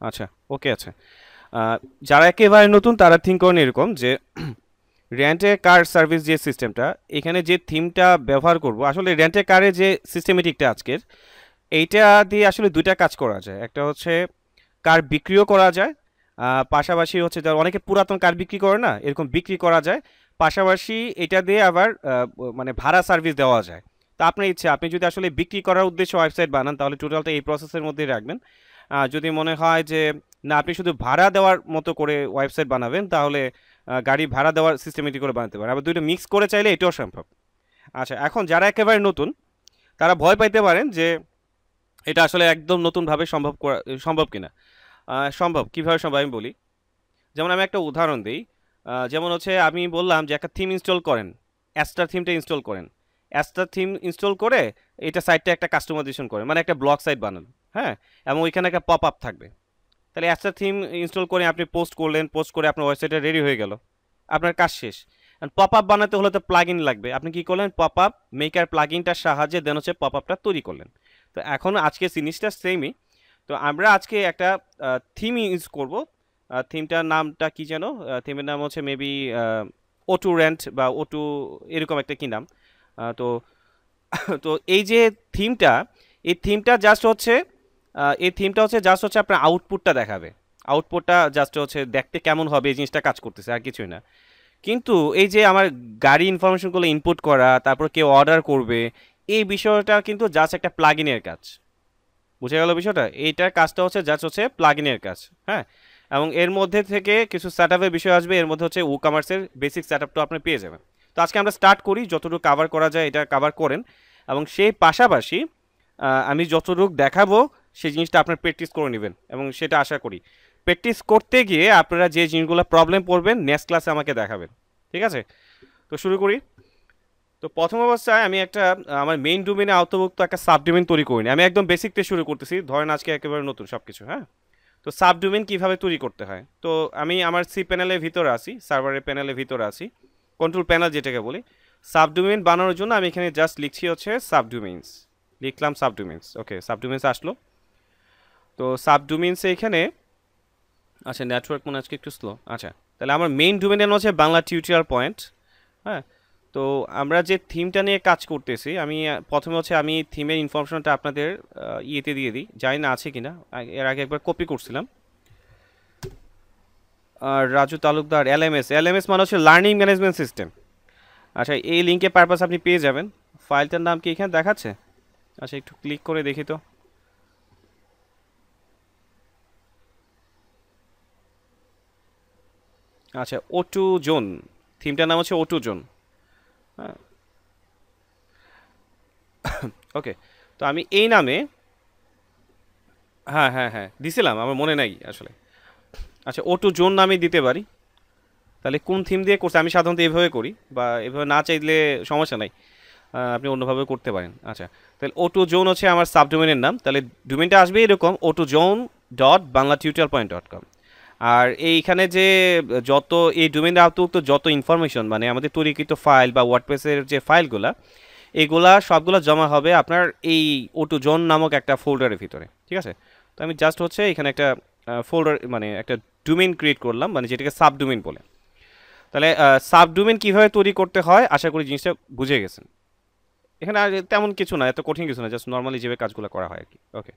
আচ্ছা, ওকে আছে। যারা একেবারে নতুন তারা থিঙ্ক করেন এরকম যে রেন্টে কার সার্ভিস যে সিস্টেমটা, এখানে যে থিমটা ব্যবহার করব, আসলে রেন্টে কারে যে সিস্টেমেটিকটা আজকের, এইটা দিয়ে আসলে দুইটা কাজ করা যায়। একটা হচ্ছে কার বিক্রিও করা যায়, পাশাপাশি হচ্ছে যারা অনেকে পুরাতন কার বিক্রি করে না, এরকম বিক্রি করা যায়। পাশাপাশি এটা দিয়ে আবার মানে ভাড়া সার্ভিস দেওয়া যায়। তো আপনার ইচ্ছা, আপনি যদি আসলে বিক্রি করার উদ্দেশ্যে ওয়েবসাইট বানান তাহলে টোটালটা এই প্রসেসের মধ্যেই রাখবেন। যদি মনে হয় যে না আপনি শুধু ভাড়া দেওয়ার মতো করে ওয়েবসাইট বানাবেন, তাহলে গাড়ি ভাড়া দেওয়ার সিস্টেমেটিক করে বানাতে পারেন। আবার দুইটা মিক্স করে চাইলে এটাও সম্ভব। আচ্ছা, এখন যারা একেবারে নতুন তারা ভয় পাইতে পারেন যে এটা আসলে একদম নতুনভাবে সম্ভব কিনা। সম্ভব, কিভাবে সম্ভব আমি বলি। যেমন আমি একটা উদাহরণ দিই। যেমন হচ্ছে আমি বললাম যে একটা থিম ইনস্টল করেন, অ্যাস্টার থিমটা ইনস্টল করেন। অ্যাস্টার থিম ইনস্টল করে এটা সাইটটা একটা কাস্টমাইজেশন করেন, মানে একটা ব্লগ সাইট বানান। হ্যাঁ, এবং ওইখানে একটা পপ আপ থাকবে। তাহলে অ্যাস্টার থিম ইনস্টল করে আপনি পোস্ট করলেন, পোস্ট করে আপনার ওয়েবসাইটটা রেডি হয়ে গেল, আপনার কাজ শেষ। পপ আপ বানাতে হলে তো প্লাগ ইন লাগবে, আপনি কি করলেন, পপ আপ মেকার প্লাগ ইনটার সাহায্যে দেন হচ্ছে পপ আপটা তৈরি করলেন। তো এখন আজকে জিনিসটা সেমই। তো আমরা আজকে একটা থিম ইউজ করব। থিমটার নামটা কি যেন, থিমের নাম হচ্ছে মেবি ওটু রেন্ট বা ওটু, এরকম একটা কি নাম। তো তো এই যে থিমটা, এই থিমটা হচ্ছে জাস্ট হচ্ছে আপনার আউটপুটটা দেখাবে। আউটপুটটা জাস্ট হচ্ছে দেখতে কেমন হবে এই জিনিসটা কাজ করতেছে, আর কিছুই না। কিন্তু এই যে আমার গাড়ি ইনফরমেশনগুলো ইনপুট করা, তারপর কেউ অর্ডার করবে, এই বিষয়টা কিন্তু জাস্ট একটা প্লাগইনের কাজ। বুঝে গেল বিষয়টা? এইটার কাজটা হচ্ছে জাস্ট হচ্ছে প্লাগইনের কাজ। হ্যাঁ, এবং এর মধ্যে থেকে কিছু সেট আপের বিষয় আসবে, এর মধ্যে হচ্ছে ই কমার্সের বেসিক সেট আপটা আপনি পেয়ে যাবেন। তো আজকে আমরা স্টার্ট করি, যতটুকু কাভার করা যায় এটা কাভার করেন, এবং সেই পাশাপাশি আমি যতটুকু দেখাবো সেই জিনিসটা আপনার প্র্যাকটিস করে নেবেন, এবং সেটা আশা করি প্র্যাকটিস করতে গিয়ে আপনারা যে জিনিসগুলো প্রবলেম পড়বেন নেক্সট ক্লাসে আমাকে দেখাবেন। ঠিক আছে? তো শুরু করি। তো প্রথম অবস্থায় আমি একটা আমার মেইন ডোমেইনে আওতাভুক্ত একটা সাবডোমেইন তৈরি করিনি, আমি একদম বেসিক থেকে শুরু করতেছি, ধরেন আজকে একেবারে নতুন সব কিছু। হ্যাঁ, তো সাবডোমেইন কিভাবে তৈরি করতে হয়, তো আমি আমার সি প্যানেলের ভিতরে আছি, সার্ভারের প্যানেলের ভিতরে আছি, কন্ট্রোল প্যানেল যেটাকে বলি। সাবডোমেইন বানানোর জন্য আমি এখানে জাস্ট লিখছি হচ্ছে সাবডোমেইনস, লিখলাম সাবডোমেইনস। ওকে, সাবডোমেইনস আসলো। তো সাবডোমেইনসে এখানে, আচ্ছা নেটওয়ার্ক মনে হয় আজকে একটু স্লো। আচ্ছা, তাহলে আমার মেইন ডোমেইনের হচ্ছে বাংলা টিউটোরিয়াল পয়েন্ট। হ্যাঁ, তো আমরা যে থিমটা নিয়ে কাজ করতেছি, আমি প্রথমে হচ্ছে আমি থিমের ইনফরমেশনটা আপনাদের ইয়েতে দিয়ে দিই, জানি না আছে কিনা, এর আগে একবার কপি করছিলাম। আর রাজু তালুকদার, এলএমএস, এলএমএস মানে হচ্ছে লার্নিং ম্যানেজমেন্ট সিস্টেম। আচ্ছা, এই লিঙ্কে পারপাস আপনি পেয়ে যাবেন। ফাইলটার নাম কি এখানে দেখাচ্ছে? আচ্ছা, একটু ক্লিক করে দেখি তো। আচ্ছা, ওটু জোন, থিমটার নাম হচ্ছে ওটু জোন। হ্যাঁ, ওকে। তো আমি এই নামে, হ্যাঁ হ্যাঁ হ্যাঁ দিছিলাম, আমার মনে নাই আসলে। আচ্ছা, ওটু জোন নামে দিতে পারি। তাহলে কোন থিম দিয়ে করছে, আমি সাধারণত এভাবে করি, বা এভাবে না চাইলে সমস্যা নাই, আপনি অন্যভাবে করতে পারেন। আচ্ছা, তাহলে ওটু জোন হচ্ছে আমার সাবডোমেনের নাম। তাহলে ডোমেনটা আসবে এরকম, O two zone dot Bangla tutorial point dot com. আর এইখানে যে যত এই ডোমেনের আওতাভুক্ত যত ইনফরমেশন, মানে আমাদের তৈরিকৃত ফাইল বা ওয়ার্ডপ্রেসের যে ফাইলগুলা, এইগুলা সবগুলো জমা হবে আপনার এই ওটু জোন নামক একটা ফোল্ডারের ভিতরে। ঠিক আছে? তো আমি জাস্ট হচ্ছে এখানে একটা ফোল্ডার, মানে একটা ডোমেন ক্রিয়েট করলাম, মানে যেটাকে সাবডোমেন বলে। তাহলে সাবডোমেন কিভাবে তৈরি করতে হয় আশা করি জিনিসটা বুঝে গেছেন। এখানে আর তেমন কিছু না, এত কঠিন কিছু না, জাস্ট নর্মালি যেভাবে কাজগুলো করা হয় আর কি। ওকে,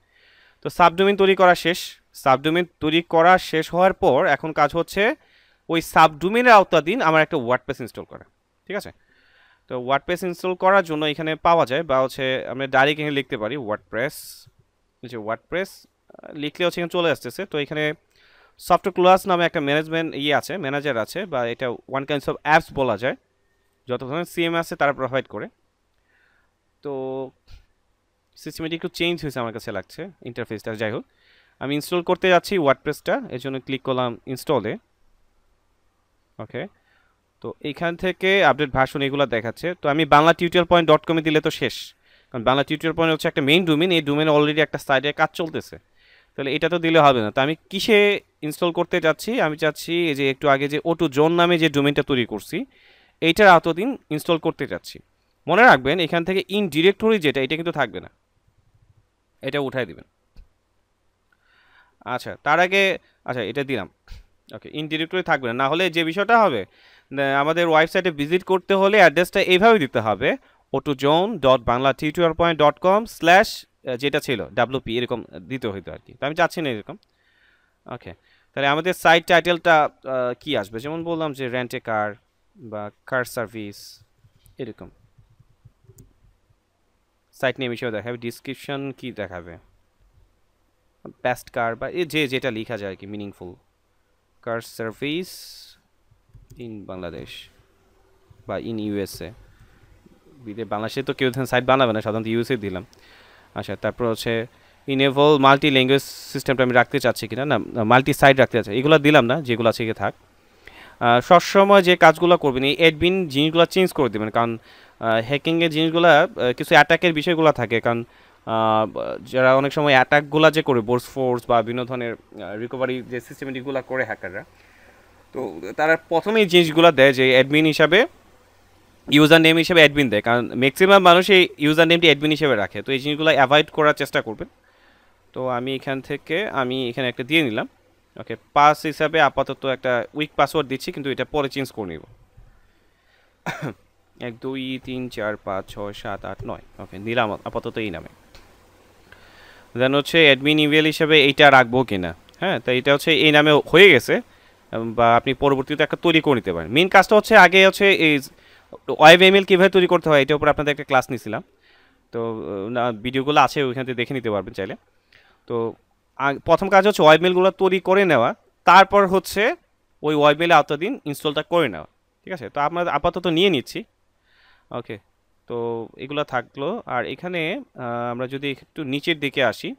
তো সাবডোমেন তৈরি করা শেষ। সাবডোমেন তৈরি করা শেষ হওয়ার পর এখন কাজ হচ্ছে ওই সাবডোমেনের আওতাধীন আমার একটা ওয়ার্ডপ্রেস ইনস্টল করা। ঠিক আছে? তো ওয়ার্ডপ্রেস ইনস্টল করার জন্য এখানে পাওয়া যায়, বা হচ্ছে আমরা ডাইরেক্ট এখানে লিখতে পারি ওয়ার্ডপ্রেস। যে ওয়ার্ডপ্রেস লিখলে হচ্ছে এখানে চলে আসতেছে। তো এখানে সফটওয়্যার ক্লাস নামে একটা ম্যানেজমেন্ট ইয়ে আছে, ম্যানেজার আছে, বা এটা ওয়ান কাইন্ডস অফ অ্যাপস বলা যায়, যত ধরনের সিএম আছে তারা প্রোভাইড করে। তো সিস্টেমেটি একটু চেঞ্জ হয়েছে আমার কাছে লাগছে ইন্টারফেসটা, যাই হোক। আমি ইনস্টল করতে যাচ্ছি ওয়ার্ডপ্রেসটা, এর জন্য ক্লিক করলাম ইনস্টলে। ওকে, তো এইখান থেকে আপডেট ভার্সন এগুলো দেখাচ্ছে। তো আমি বাংলা টিউটোরিয়াল পয়েন্ট ডট কমে দিলে তো শেষ, কারণ বাংলা টিউটোরিয়াল পয়েন্ট হচ্ছে একটা মেইন ডোমেন, এই ডোমেনে অলরেডি একটা সাইডে কাজ চলতেছে। তাহলে এটা তো দিলে হবে না, তো আমি কিসে ইনস্টল করতে যাচ্ছি, আমি চাচ্ছি এই যে একটু আগে যে ওটু জোন নামে যে ডোমেনটা তৈরি করছি এইটার এতদিন ইনস্টল করতে যাচ্ছি। মনে রাখবেন এখান থেকে ইন ডিরেক্টরি যেটা, এটা কিন্তু থাকবে না, এটা উঠাই দিবেন। আচ্ছা তার আগে, আচ্ছা এটা দিলাম। ওকে, ইন ডিরেক্টরি থাকবে না, না হলে যে বিষয়টা হবে, আমাদের ওয়েবসাইটে ভিজিট করতে হলে অ্যাড্রেসটা এইভাবে দিতে হবে, autozone.banglatutorialpoint.com/ যেটা ছিল WP এরকম দিতে হইতো আর কি। তো আমি চাচ্ছি না এরকম। ওকে, তাহলে আমাদের সাইট টাইটেলটা কি আসবে, যেমন বললাম যে রেন্ট এ কার বা কার সার্ভিস এরকম। সাইট নেম হিসেবে দেখাবে, ডিসক্রিপশন কি দেখাবে, বেস্ট কার বা যে যেটা লেখা যায় আর কি, meaningful car service in Bangladesh বা ইন ইউএসএ। বাংলাদেশে তো কেউ সাইট বানাবে না, সাধারণত ইউএসএ দিলাম। আচ্ছা তারপর হচ্ছে ইনেবল মাল্টি ল্যাঙ্গুয়েজ সিস্টেমটা আমি রাখতে চাচ্ছি কিনা, না মাল্টি সাইট রাখতে চাচ্ছি, এগুলো দিলাম না, যেগুলো আছে এগুলো থাক। সবসময় যে কাজগুলো করবেন এই অ্যাডমিন জিনিসগুলো চেঞ্জ করে দেবেন, কারণ হ্যাকিংয়ের জিনিসগুলো কিছু অ্যাটাকের বিষয়গুলো থাকে, কারণ যারা অনেক সময় অ্যাটাকগুলো যে করে বোর্স ফোর্স বা বিভিন্ন ধরনের রিকভারি যে সিস্টেমেটিকগুলো করে হ্যাকাররা, তো তারা প্রথমেই জিনিসগুলো দেয় যে অ্যাডমিন হিসাবে, ইউজার নেম হিসেবে অ্যাডমিন দেয়, কারণ ম্যাক্সিমাম মানুষ এই ইউজার নেমটি অ্যাডমিন হিসেবে রাখে। তো এই জিনিসগুলো অ্যাভয়েড করার চেষ্টা করবেন। তো আমি এখান থেকে এখানে একটা দিয়ে নিলাম। ওকে, পাস হিসাবে আপাতত একটা উইক পাসওয়ার্ড দিচ্ছি, কিন্তু এটা পরে চেঞ্জ করে নিব। 1 2 3 4 5 6 7 8 9। ওকে, নিলাম আপাতত এই নামে। দেন হচ্ছে অ্যাডমিন ইমেল হিসেবে এইটা রাখবো কিনা। হ্যাঁ, তো এটা হচ্ছে এই নামে হয়ে গেছে, বা আপনি পরবর্তীতে একটা তৈরি করে নিতে পারেন। মেন কাজটা হচ্ছে আগে হচ্ছে এই ওয়েব ইমেল কীভাবে তৈরি করতে হয় এটার উপর আপনাদের একটা ক্লাস নিয়েছিলাম। তো ভিডিওগুলো আছে, ওইখান থেকে দেখে নিতে পারবেন চাইলে। তো প্রথম কাজ হচ্ছে ওয়েব মেলগুলো তৈরি করে নেওয়া, তারপর হচ্ছে ওই ওয়েব মেলে আওতাধীন ইনস্টলটা করে নেওয়া। ঠিক আছে, তো আমরা আপাতত নিয়ে নিচ্ছি। ওকে, তো এগুলো থাকলো। আর এখানে আমরা যদি একটু নিচের দিকে আসি,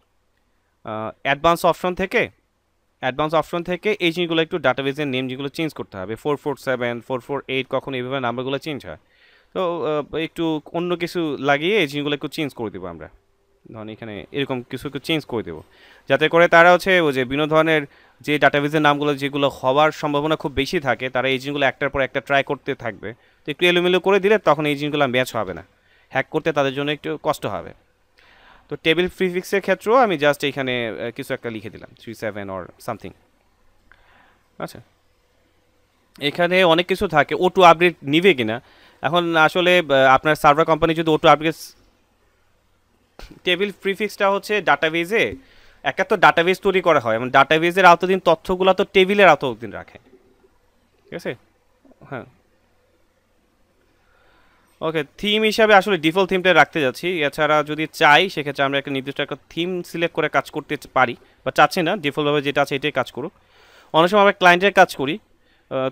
অ্যাডভান্স অপশন থেকে এই জিনিসগুলো একটু ডাটাবেসের নেম যেগুলো চেঞ্জ করতে হবে, 447 448 কখন এইভাবে নাম্বারগুলো চেঞ্জ হয়। তো একটু অন্য কিছু লাগিয়ে এই জিনিসগুলো একটু চেঞ্জ করে দেবো আমরা। ধরুন এখানে এরকম কিছু একটু চেঞ্জ করে দেবো, যাতে করে তারা হচ্ছে ওই যে বিভিন্ন ধরনের যে ডাটাবেসের নামগুলো যেগুলো হওয়ার সম্ভাবনা খুব বেশি থাকে, তারা এই জিনিসগুলো একটার পর একটা ট্রাই করতে থাকবে। তো একটু এলোমেলো করে দিলে তখন এই জিনিসগুলো ম্যাচ হবে না, হ্যাক করতে তাদের জন্য একটু কষ্ট হবে। তো টেবিল প্রিফিক্সের ক্ষেত্রেও আমি জাস্ট এখানে কিছু একটা লিখে দিলাম 37 অর সামথিং। আচ্ছা, এখানে অনেক কিছু থাকে, ওটু আপডেট নিবে কিনা। এখন আসলে আপনার সার্ভার কোম্পানি যদি ওটু আপডেট, টেবিল প্রিফিক্সটা হচ্ছে ডাটাবেজে একটা তো ডাটাবেজ তৈরি করা হয়, এবং ডাটাবেজের আওতাধীন তথ্যগুলো তো টেবিলের আওতাধীন রাখে। ঠিক আছে, হ্যাঁ। ওকে, থিম হিসাবে আসলে ডিফল্ট থিমটা রাখতে যাচ্ছি। এছাড়া যদি চাই সেক্ষেত্রে আমরা একটা নির্দিষ্ট একটা থিম সিলেক্ট করে কাজ করতে পারি, বা চাচ্ছি না, ডিফল্টভাবে যেটা আছে এটাই কাজ করুক। অনেক সময় আমরা ক্লায়েন্টের কাজ করি,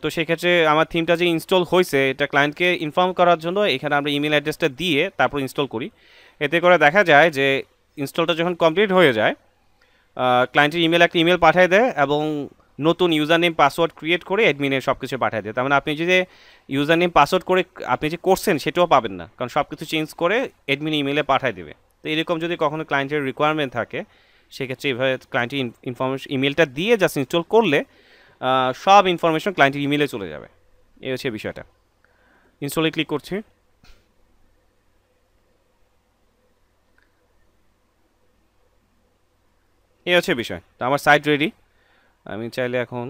তো সেক্ষেত্রে আমার থিমটা যে ইনস্টল হয়েছে এটা ক্লায়েন্টকে ইনফর্ম করার জন্য এখানে আমরা ইমেল অ্যাড্রেসটা দিয়ে তারপর ইনস্টল করি। এতে করে দেখা যায় যে ইনস্টলটা যখন কমপ্লিট হয়ে যায়, ক্লায়েন্টের একটা ইমেল পাঠিয়ে দেয় এবং নতুন ইউজার নেম পাসওয়ার্ড ক্রিয়েট করে অ্যাডমিনের সব কিছু পাঠিয়ে দেয়। তার মানে আপনি যদি ইউজার নেম পাসওয়ার্ড করে আপনি যে করছেন সেটাও পাবেন না, কারণ সব কিছু চেঞ্জ করে অ্যাডমিন ইমেলে পাঠিয়ে দেবে। তো এরকম যদি কখনো ক্লায়েন্টের রিকোয়ারমেন্ট থাকে, সেক্ষেত্রে এইভাবে ক্লায়েন্টের ইনফরমেশন ইমেলটা দিয়ে জাস্ট ইনস্টল করলে সব ইনফরমেশন ক্লায়েন্টের ইমেলে চলে যাবে। এই হচ্ছে বিষয়টা। ইনস্টলে ক্লিক করছি। এই হচ্ছে বিষয়। তো আমার সাইট রেডি, আমি চাইলে এখন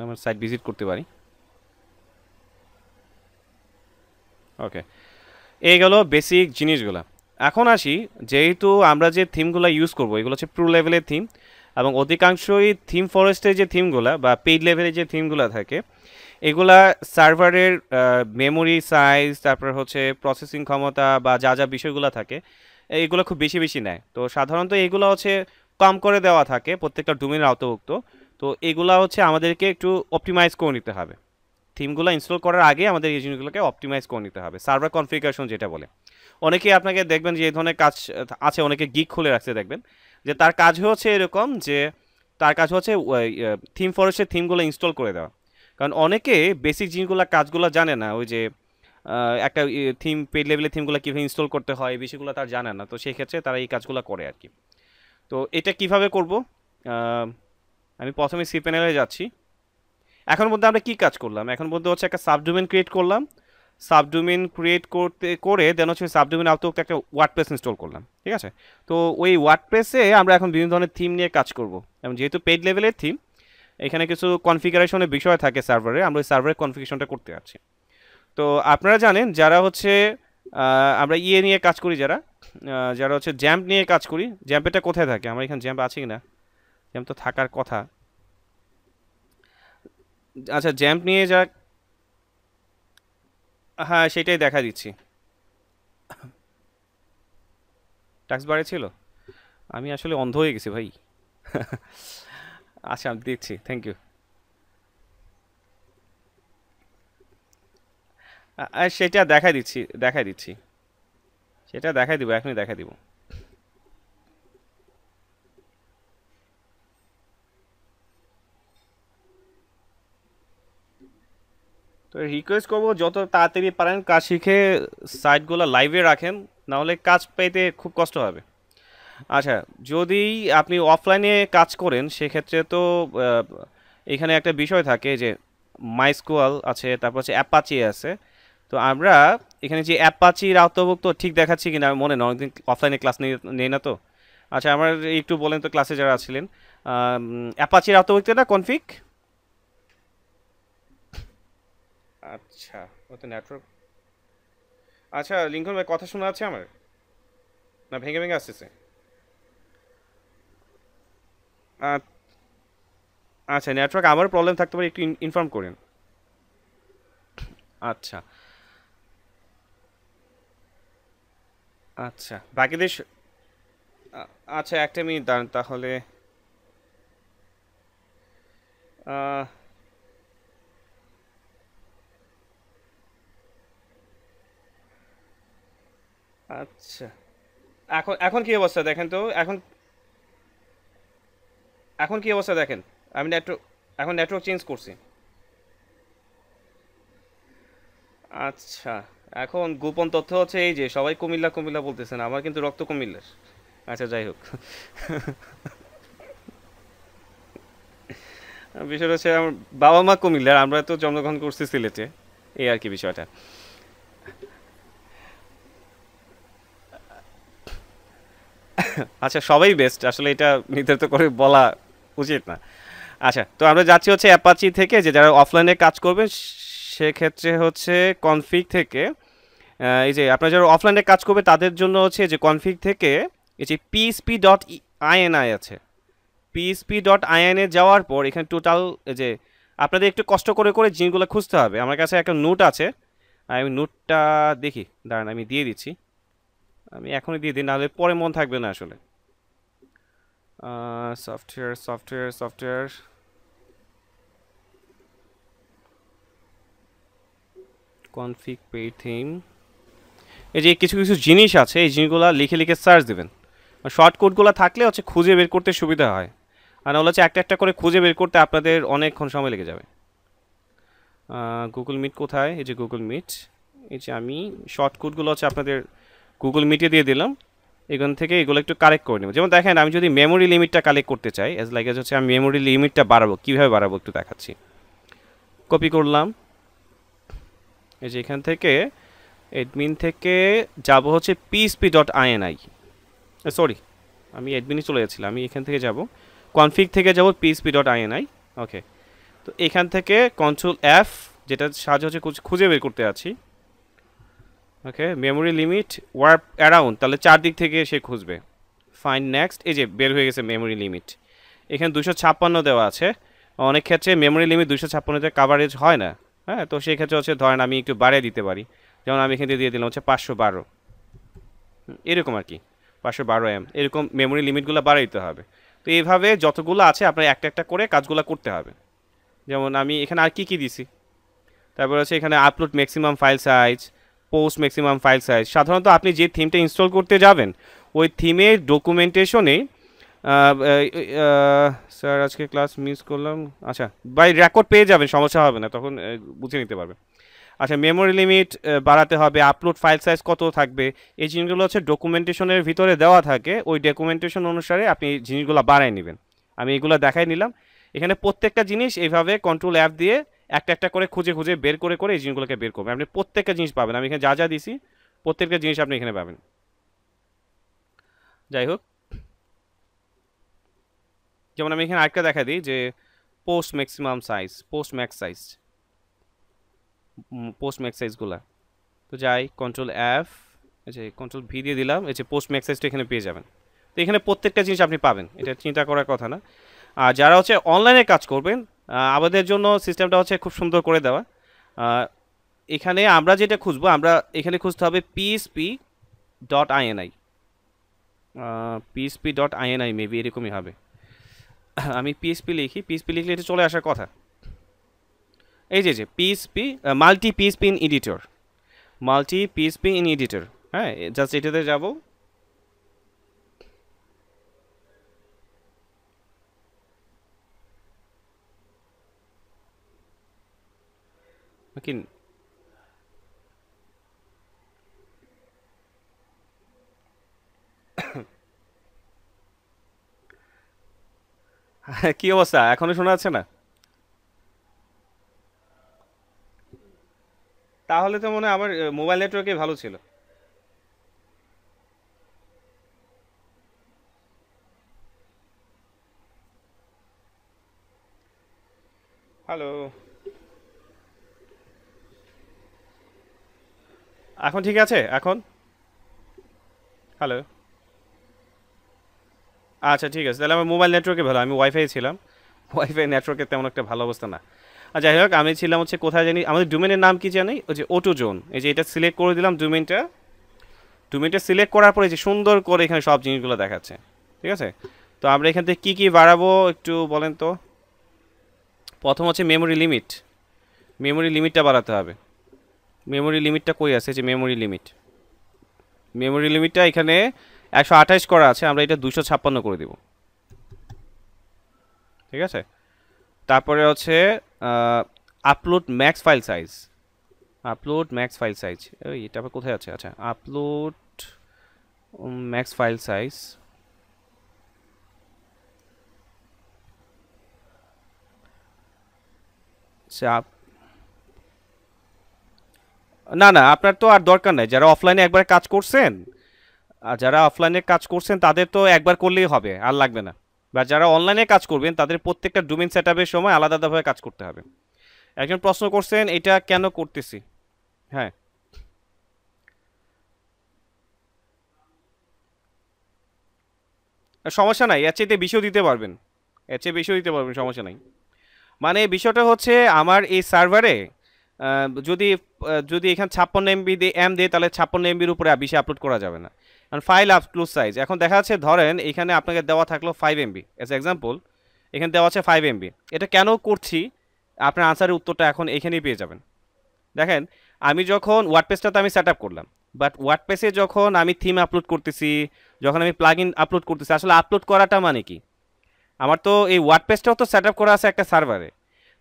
আমার সাইট ভিজিট করতে পারি। ওকে, এই গেল বেসিক জিনিসগুলো। এখন আসি, যেহেতু আমরা যে থিমগুলো ইউজ করব এগুলো হচ্ছে প্রো লেভেলের থিম, এবং অধিকাংশই থিম ফরেস্টের যে থিমগুলো বা পেইড লেভেলের যে থিমগুলো থাকে, এগুলা সার্ভারের মেমোরি সাইজ, তারপর হচ্ছে প্রসেসিং ক্ষমতা বা যা যা বিষয়গুলো থাকে এইগুলো খুব বেশি বেশি নেয়। তো সাধারণত এগুলো হচ্ছে কম করে দেওয়া থাকে প্রত্যেকটা ডোমেনের আওতাভুক্ত। তো এগুলা হচ্ছে আমাদেরকে একটু অপটিমাইজ করে নিতে হবে। থিমগুলো ইনস্টল করার আগে আমাদের এই জিনিসগুলোকে অপটিমাইজ করে নিতে হবে, সার্ভার কনফিগারেশন যেটা বলে। অনেকেই আপনাকে দেখবেন যে এই ধরনের কাজ আছে, অনেকে গিগ খুলে রাখতে দেখবেন, যে তার কাজ হচ্ছে এরকম যে তার কাজ হচ্ছে থিম ফরেস্টের থিমগুলো ইনস্টল করে দেওয়া। কারণ অনেকে বেসিক জিনিসগুলো কাজগুলো জানে না, ওই যে একটা থিম পেড লেভেলের থিমগুলো কীভাবে ইনস্টল করতে হয় এই বিষয়গুলো তার জানে না। তো সেই ক্ষেত্রে তারা এই কাজগুলো করে আর কি। তো এটা কিভাবে করব, আমি প্রথমে cPanel-এ যাচ্ছি। এখন মধ্যে আমরা কি কাজ করলাম, এখন মধ্যে হচ্ছে একটা সাবডোমেন ক্রিয়েট করলাম, সাবডোমেন ক্রিয়েট করে দেন হচ্ছে সাবডোমেন আওতাভুক্ত একটা ওয়ার্ডপ্রেস ইনস্টল করলাম, ঠিক আছে। তো ওই ওয়ার্ডপ্রেসে আমরা এখন বিভিন্ন ধরনের থিম নিয়ে কাজ করব, এবং যেহেতু পেইড লেভেলের থিম, এখানে কিছু কনফিগারেশনের বিষয় থাকে সার্ভারে, আমরা ওই সার্ভারের কনফিগারেশনটা করতে যাচ্ছি। তো আপনারা জানেন যারা হচ্ছে আমরা ইয়ে নিয়ে কাজ করি, যারা হচ্ছে জ্যাম্প নিয়ে কাজ করি, জ্যাম্পেরটা কোথায় থাকে, আমার এখানে জ্যাম্প আছে কি না, জ্যাম্প তো থাকার কথা। আচ্ছা জ্যাম্প নিয়ে যা, হ্যাঁ সেটাই দেখা দিচ্ছি। টাস্ক বারে ছিল, আমি আসলে অন্ধ হয়ে গেছি ভাই। আচ্ছা আমি দেখছি, থ্যাংক ইউ। সেটা দেখা দিচ্ছি, সেটা দেখাই দিব, এখনই দেখাই দিব। তো রিকোয়েস্ট করবো যত তাড়াতাড়ি পারেন কাজ শিখে সাইটগুলো লাইভে রাখেন, নাহলে কাজ পেতে খুব কষ্ট হবে। আচ্ছা, যদি আপনি অফলাইনে কাজ করেন সেক্ষেত্রে তো আহ, এখানে একটা বিষয় থাকে যে মাইস্কুয়াল আছে, তারপর হচ্ছে অ্যাপাচি আছে। তো আমরা এখানে যে অ্যাপাচির আওতাভুক্ত ঠিক দেখাচ্ছি কিনা মনে নয়, অনেকদিন অফলাইনে ক্লাস নেই না তো। আচ্ছা আমার একটু বলেন তো ক্লাসে যারা ছিলেন, অ্যাপাচির আওতাভুক্ত না কনফিগ? আচ্ছা, ও তো নেটওয়ার্ক। আচ্ছা লিঙ্কন ভাই কথা শোনা যাচ্ছে আমার, না ভেঙে ভেঙে আসতেছে? আ- আচ্ছা নেটওয়ার্ক আমার প্রবলেম থাকতে পারে, একটু ইনফর্ম করেন। আচ্ছা আচ্ছা বাকিদের আচ্ছা একটা মিনিট দাঁড়ান তাহলে। আহ, আচ্ছা এখন এখন কি অবস্থা দেখেন তো, এখন এখন কি অবস্থা দেখেন। আমি নেটওয়ার্ক, এখন নেটওয়ার্ক চেঞ্জ করছি। আচ্ছা এখন গোপন তথ্য হচ্ছে এই যে সবাই কুমিল্লা কুমিল্লা বলতেছেন, আমার কিন্তু রক্ত কুমিল্লার। আচ্ছা যাই হোক, বিষয়টা হচ্ছে আমার বাবা মা কুমিল্লার, আমরা তো জন্মগ্রহণ করছি সিলেটে, এই আর কি বিষয়টা। আচ্ছা সবাই বেস্ট, আসলে এটা নির্ধারিত করে বলা উচিত না। আচ্ছা তো আমরা যাচ্ছি হচ্ছে অ্যাপাচি থেকে, যে যারা অফলাইনে কাজ করবেন সেক্ষেত্রে হচ্ছে কনফিগ থেকে, এই যে আপনারা যারা অফলাইনে কাজ করবে তাদের জন্য হচ্ছে যে কনফিগ থেকে এই যে পিএসপি.আইএনআই আছে, পিএসপি.আইএনএ যাওয়ার পর এখানে টোটাল যে আপনাদের একটু কষ্ট করে করে জিনিসগুলো খুঁজতে হবে। আমার কাছে একটা নোট আছে, আমি নোটটা দেখি, দাঁড়ান আমি দিয়ে দিচ্ছি, আমি এখনই দিয়ে দিই, নাহলে পরে মন থাকবে না আসলে। সফটওয়্যার কনফিগ পেইড থিম, এই যে কিছু কিছু জিনিস আছে, এই জিনিসগুলো লিখে লিখে সার্চ দেবেন। শর্টকাটগুলো থাকলে হচ্ছে খুঁজে বের করতে সুবিধা হয়, আর নাহলে হচ্ছে একটা একটা করে খুঁজে বের করতে আপনাদের অনেকক্ষণ সময় লেগে যাবে। গুগল মিট কোথায়, এই যে গুগল মিট, এই যে আমি শর্টকাটগুলো হচ্ছে আপনাদের গুগল মিটে দিয়ে দিলাম, এখান থেকে এগুলো একটু কালেক্ট করে নেব। যেমন দেখেন আমি যদি মেমোরি লিমিটটা কালেক্ট করতে চাই, অ্যাজ লাইক হচ্ছে আমি মেমোরি লিমিটটা বাড়াবো, কীভাবে বাড়াবো একটু দেখাচ্ছি। কপি করলাম, এই যে এখান থেকে অ্যাডমিন থেকে যাব হচ্ছে পিএসপি.আইএনআই, সরি আমি অ্যাডমিনে চলে যাচ্ছিলাম, আমি এখান থেকে যাব কনফিগ থেকে যাব পিএসপি.আইএনআই। ওকে, তো এখান থেকে কন্ট্রোল F, যেটা সাহায্য হচ্ছে খুঁজে বের করতে আছি। ওকে, মেমোরি লিমিট ওয়ার্প অ্যারাউন্ড, তাহলে চারদিক থেকে সে খুঁজবে। ফাইন নেক্সট, এই যে বের হয়ে গেছে মেমোরি লিমিট, এখানে 256 দেওয়া আছে। অনেক ক্ষেত্রে মেমোরি লিমিট 256তে কাভারেজ হয় না, হ্যাঁ, তো সেই ক্ষেত্রে হচ্ছে ধরেন আমি একটু বাড়িয়ে দিতে পারি, যেমন আমি এখানে দিয়ে দিলাম হচ্ছে 512, এরকম আর কি, 512 এরকম মেমোরি লিমিটগুলো বাড়িয়ে দিতে হবে। তো এইভাবে যতগুলো আছে আপনার একটা একটা করে কাজগুলো করতে হবে। যেমন আমি এখানে আর কি কি দিছি, তারপর হচ্ছে এখানে upload maximum file size, post maximum file size. সাধারণত আপনি যে থিমটা ইনস্টল করতে যাবেন ওই থিমের ডকুমেন্টেশনে, স্যার আজকে ক্লাস মিস করলাম, আচ্ছা বাই রেকর্ড পেয়ে যাবেন, সমস্যা হবে না, তখন বুঝে নিতে পারবেন। আচ্ছা মেমোরি লিমিট বাড়াতে হবে, আপলোড ফাইল সাইজ কত থাকবে, এই জিনিসগুলো হচ্ছে ডকুমেন্টেশনের ভিতরে দেওয়া থাকে, ওই ডকুমেন্টেশন অনুসারে আপনি জিনিসগুলো বাড়ায় নেবেন। আমি এগুলো দেখাই নিলাম, এখানে প্রত্যেকটা জিনিস এইভাবে কন্ট্রোল F দিয়ে একটা একটা করে খুঁজে খুঁজে বের করে করে এই জিনিসগুলোকে বের করবেন। আপনি প্রত্যেকটা জিনিস পাবেন, আমি এখানে যা যা দিছি প্রত্যেকটা জিনিস আপনি এখানে পাবেন। যাই হোক, যেমন আমি এখানে আরেকটা দেখা দিই যে post maximum size, post max সাইজগুলা। তো যাই কন্ট্রোল এফ, এই যে কন্ট্রোল ভি দিয়ে দিলাম, এই যে পোস্ট ম্যাক্স সাইজটা এখানে পেয়ে যাবেন। তো এখানে প্রত্যেকটা জিনিস আপনি পাবেন, এটা চিন্তা করার কথা না। আর যারা হচ্ছে অনলাইনে কাজ করবেন, আমাদের জন্য সিস্টেমটা হচ্ছে খুব সুন্দর করে দেওয়া। এখানে আমরা যেটা খুঁজবো, আমরা এখানে খুঁজতে হবে PSP.ini, PSP.ini মেবি এরকমই হবে। আমি পিএসপি লিখলে এটা চলে আসার কথা। এই যে PSP multi PSP in editor. হ্যাঁ, জাস্ট এটাতে যাব। কি কি অবস্থা, এখনো শোনা যাচ্ছে না? তাহলে তো মনে হয় আমার মোবাইল নেটওয়ার্কে ভালো ছিল। হ্যালো, এখন ঠিক আছে এখন? হ্যালো, আচ্ছা ঠিক আছে, তাহলে আমার মোবাইল নেটওয়ার্কে ভালো, আমি ওয়াইফাই ছিলাম। ওয়াইফাই নেটওয়ার্কের তেমন একটা ভালো অবস্থা না। আর যাই হোক, আমি ছিলাম হচ্ছে কোথায় জানি, আমাদের ডোমেনের নাম কি জানি, ওই যে অটো জোন। এই যে এটা সিলেক্ট করে দিলাম ডোমেনটা সিলেক্ট করার পরে যে সুন্দর করে এখানে সব জিনিসগুলো দেখাচ্ছে। ঠিক আছে, তো আমরা এখান থেকে কী কী বাড়াবো একটু বলেন তো। প্রথম হচ্ছে মেমোরি লিমিটটা বাড়াতে হবে। মেমোরি লিমিটটা কই আছে, যে মেমোরি লিমিটটা এখানে 128 করা আছে, আমরা এটা 256 করে দিব। ঠিক আছে, তারপরে হচ্ছে আপলোড ম্যাক্স ফাইল সাইজ, ওই এটা আবার কোথায় আছে? আচ্ছা, আপলোড ম্যাক্স ফাইল সাইজ। না না, আপনার তো আর দরকার নাই, যারা অফলাইনে একবার কাজ করছেন, আর যারা অফলাইনে কাজ করছেন তাদের তো একবার করলেই হবে, আর লাগবে না। বা যারা অনলাইনে কাজ করবেন তাদের প্রত্যেকটা ডোমেন সেট আপের সময় আলাদা আলাদাভাবে কাজ করতে হবে। একজন প্রশ্ন করছেন এটা কেন করতেছি। হ্যাঁ, সমস্যা নাই, এর চাইতে বেশিও দিতে পারবেন, সমস্যা নাই। মানে বিষয়টা হচ্ছে আমার এই সার্ভারে যদি যদি এখানে 56 MB দিয়ে দেয়, তাহলে 56 MBর উপরে বেশি আপলোড করা যাবে না। কারণ ফাইল আপলোড সাইজ এখন দেখা যাচ্ছে, ধরেন এখানে আপনাকে দেওয়া থাকলো 5 MB এজ এক্সাম্পল, এখানে দেওয়া আছে 5 MB। এটা কেন করছি, আপনার আনসারের উত্তরটা এখন এখানেই পেয়ে যাবেন। দেখেন, আমি যখন ওয়ার্ডপ্রেসটাতে আমি সেট আপ করলাম, বাট ওয়ার্ডপ্রেসে যখন আমি থিম আপলোড করতেছি, যখন আমি প্লাগ ইন আপলোড করতেছি, আসলে আপলোড করাটা মানে কি, আমার তো এই ওয়ার্ডপ্রেসটাও তো সেট আপ করা আছে একটা সার্ভারে।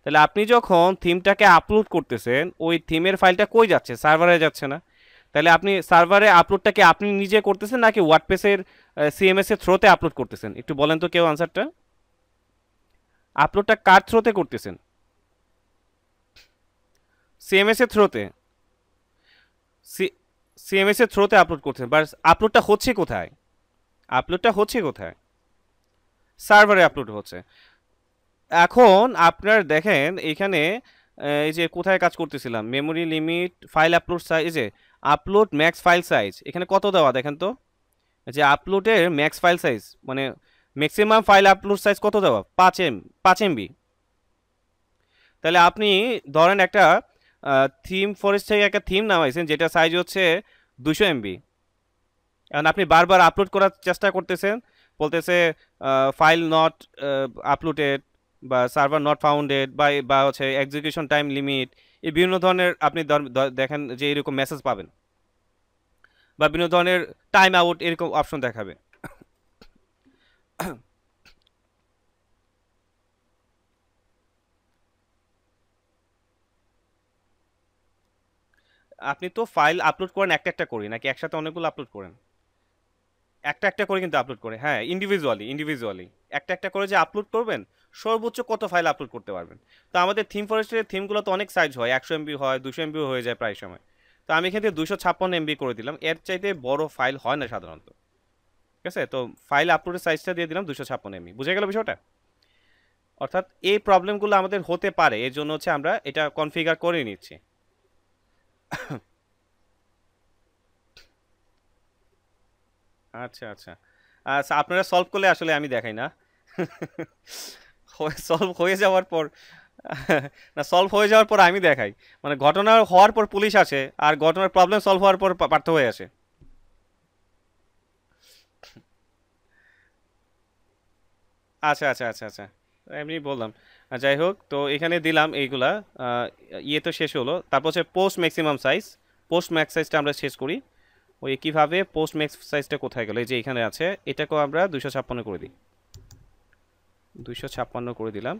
তাহলে আপনি যখন থিমটাকে আপলোড করতেছেন, ওই থিমের ফাইলটা কই যাচ্ছে? সার্ভারে যাচ্ছে না? তাহলে আপনি সার্ভারে আপলোডটাকে আপনি নিজে করতেছেন নাকি ওয়ার্ডপ্রেসের সিএমএস এর থ্রোতে আপলোড করতেছেন? একটু বলেন তো কেউ আনসারটা। আপলোডটা কার থ্রোতে করতেছেন? সিএমএস এর থ্রোতে। সিএমএস এর থ্রোতে আপলোড করতেছেন, বাট আপলোডটা হচ্ছে কোথায়? সার্ভারে আপলোড হচ্ছে। এখন আপনার দেখেন এখানে এই যে কোথায় কাজ করতেছিলাম, memory limit, file upload size, এই যে আপলোড ম্যাক্স ফাইল সাইজ এখানে কত দেওয়া দেখেন তো। যে আপলোডের ম্যাক্স ফাইল সাইজ মানে ম্যাক্সিমাম ফাইল আপলোড সাইজ কত দেওয়া, 5 MB। তাহলে আপনি ধরেন একটা থিম ফরেস্ট থেকে একটা থিম নামাইছেন যেটা সাইজ হচ্ছে 200 MB। এখন আপনি বারবার আপলোড করার চেষ্টা করতেছেন, বলতেছে ফাইল নট আপলোডেড, বা সার্ভার নট ফাউন্ডেড, বা হচ্ছে এক্সিকিউশন টাইম লিমিট, এই বিভিন্ন ধরনের আপনি দেখেন যে এরকম মেসেজ পাবেন, বা বিভিন্ন ধরনের টাইম আউট এরকম অপশন দেখাবে। আপনি তো ফাইল আপলোড করেন একটা একটা করে, নাকি একসাথে অনেকগুলো আপলোড করেন? একটা একটা করে কিন্তু আপলোড করে, হ্যাঁ, ইন্ডিভিজুয়ালি একটা একটা করে যে আপলোড করবেন, সর্বোচ্চ কত ফাইল আপলোড করতে পারবেন। তো আমাদের থিম ফরেস্টের থিমগুলো তো অনেক সাইজ হয়, 100 MB হয়, 200 MB হয়ে যায় প্রায় সময়। তো আমি এখান থেকে 256 MB করে দিলাম, এর চাইতে বড় ফাইল হয় না সাধারণত। ঠিক আছে, তো ফাইল আপলোডের সাইজটা দিয়ে দিলাম 256 MB। বুঝে গেল বিষয়টা? অর্থাৎ এই প্রবলেমগুলো আমাদের হতে পারে, এর জন্য হচ্ছে আমরা এটা কনফিগার করে নিচ্ছি। আচ্ছা আচ্ছা। আচ্ছা, আপনারা সলভ করলে আসলে আমি দেখাই না। সলভ হয়ে যাওয়ার পর না, সলভ হয়ে যাওয়ার পর আমি দেখাই। মানে ঘটনা হওয়ার পর পুলিশ আসে, আর ঘটনার প্রবলেম সলভ হওয়ার পর পার্থ হয়ে আসে। আচ্ছা আচ্ছা আচ্ছা আচ্ছা, এমনি বললাম। যাই হোক, তো এখানে দিলাম এইগুলা। আহ, ইয়ে তো শেষ হলো, তারপর হচ্ছে post maximum size. Post max সাইজটা আমরা শেষ করি। ওই কিভাবে পোস্ট ম্যাক্স সাইজটা কোথায় গেল, এই যে এখানে আছে, এটাকেও আমরা 256 করে দিই। 256 করে দিলাম।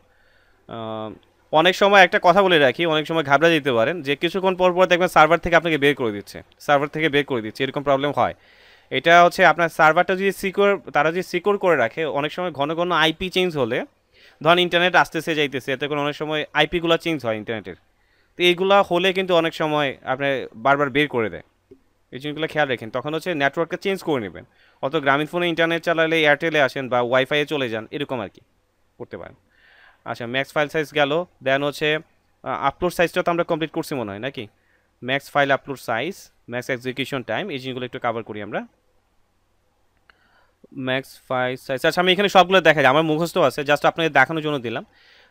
আহ, অনেক সময় একটা কথা বলে রাখি, অনেক সময় ঘাবড়ে যেতে পারেন যে কিছুক্ষণ পর পর দেখবেন সার্ভার থেকে আপনাকে বের করে দিচ্ছে, সার্ভার থেকে বের করে দিচ্ছে, এরকম প্রবলেম হয়। এটা হচ্ছে আপনার সার্ভারটা যদি সিকিউর, তারা যদি সিকিউর করে রাখে, অনেক সময় ঘন ঘন আইপি চেঞ্জ হলে, ধরেন ইন্টারনেট আসতেছে যাইতেছে, এতে করে অনেক সময় আইপিগুলো চেঞ্জ হয় ইন্টারনেটের। তো এইগুলা হলে কিন্তু অনেক সময় আপনার বারবার বের করে দেয়। এই জিনিসগুলো খেয়াল রাখেন, তখন হচ্ছে নেটওয়ার্কটা চেঞ্জ করে নেবেন। অত গ্রামীণ ফোনে ইন্টারনেট চালালে এয়ারটেলে আসেন বা ওয়াইফাইয়ে চলে যান, এরকম আর কি করতে পারেন। আচ্ছা, ম্যাক্স ফাইল সাইজ গেল। দেন হচ্ছে আপলোড সাইজটা তো আমরা কমপ্লিট করছি মনে হয় নাকি। Max file upload size, max execution time, এই জিনিসগুলো একটু কভার করি আমরা। ম্যাক্স ফাইল সাইজ, আচ্ছা আমি এখানে সবগুলো দেখাই, আমার মুখস্থ আছে, জাস্ট আপনাকে দেখানোর জন্য দিলাম।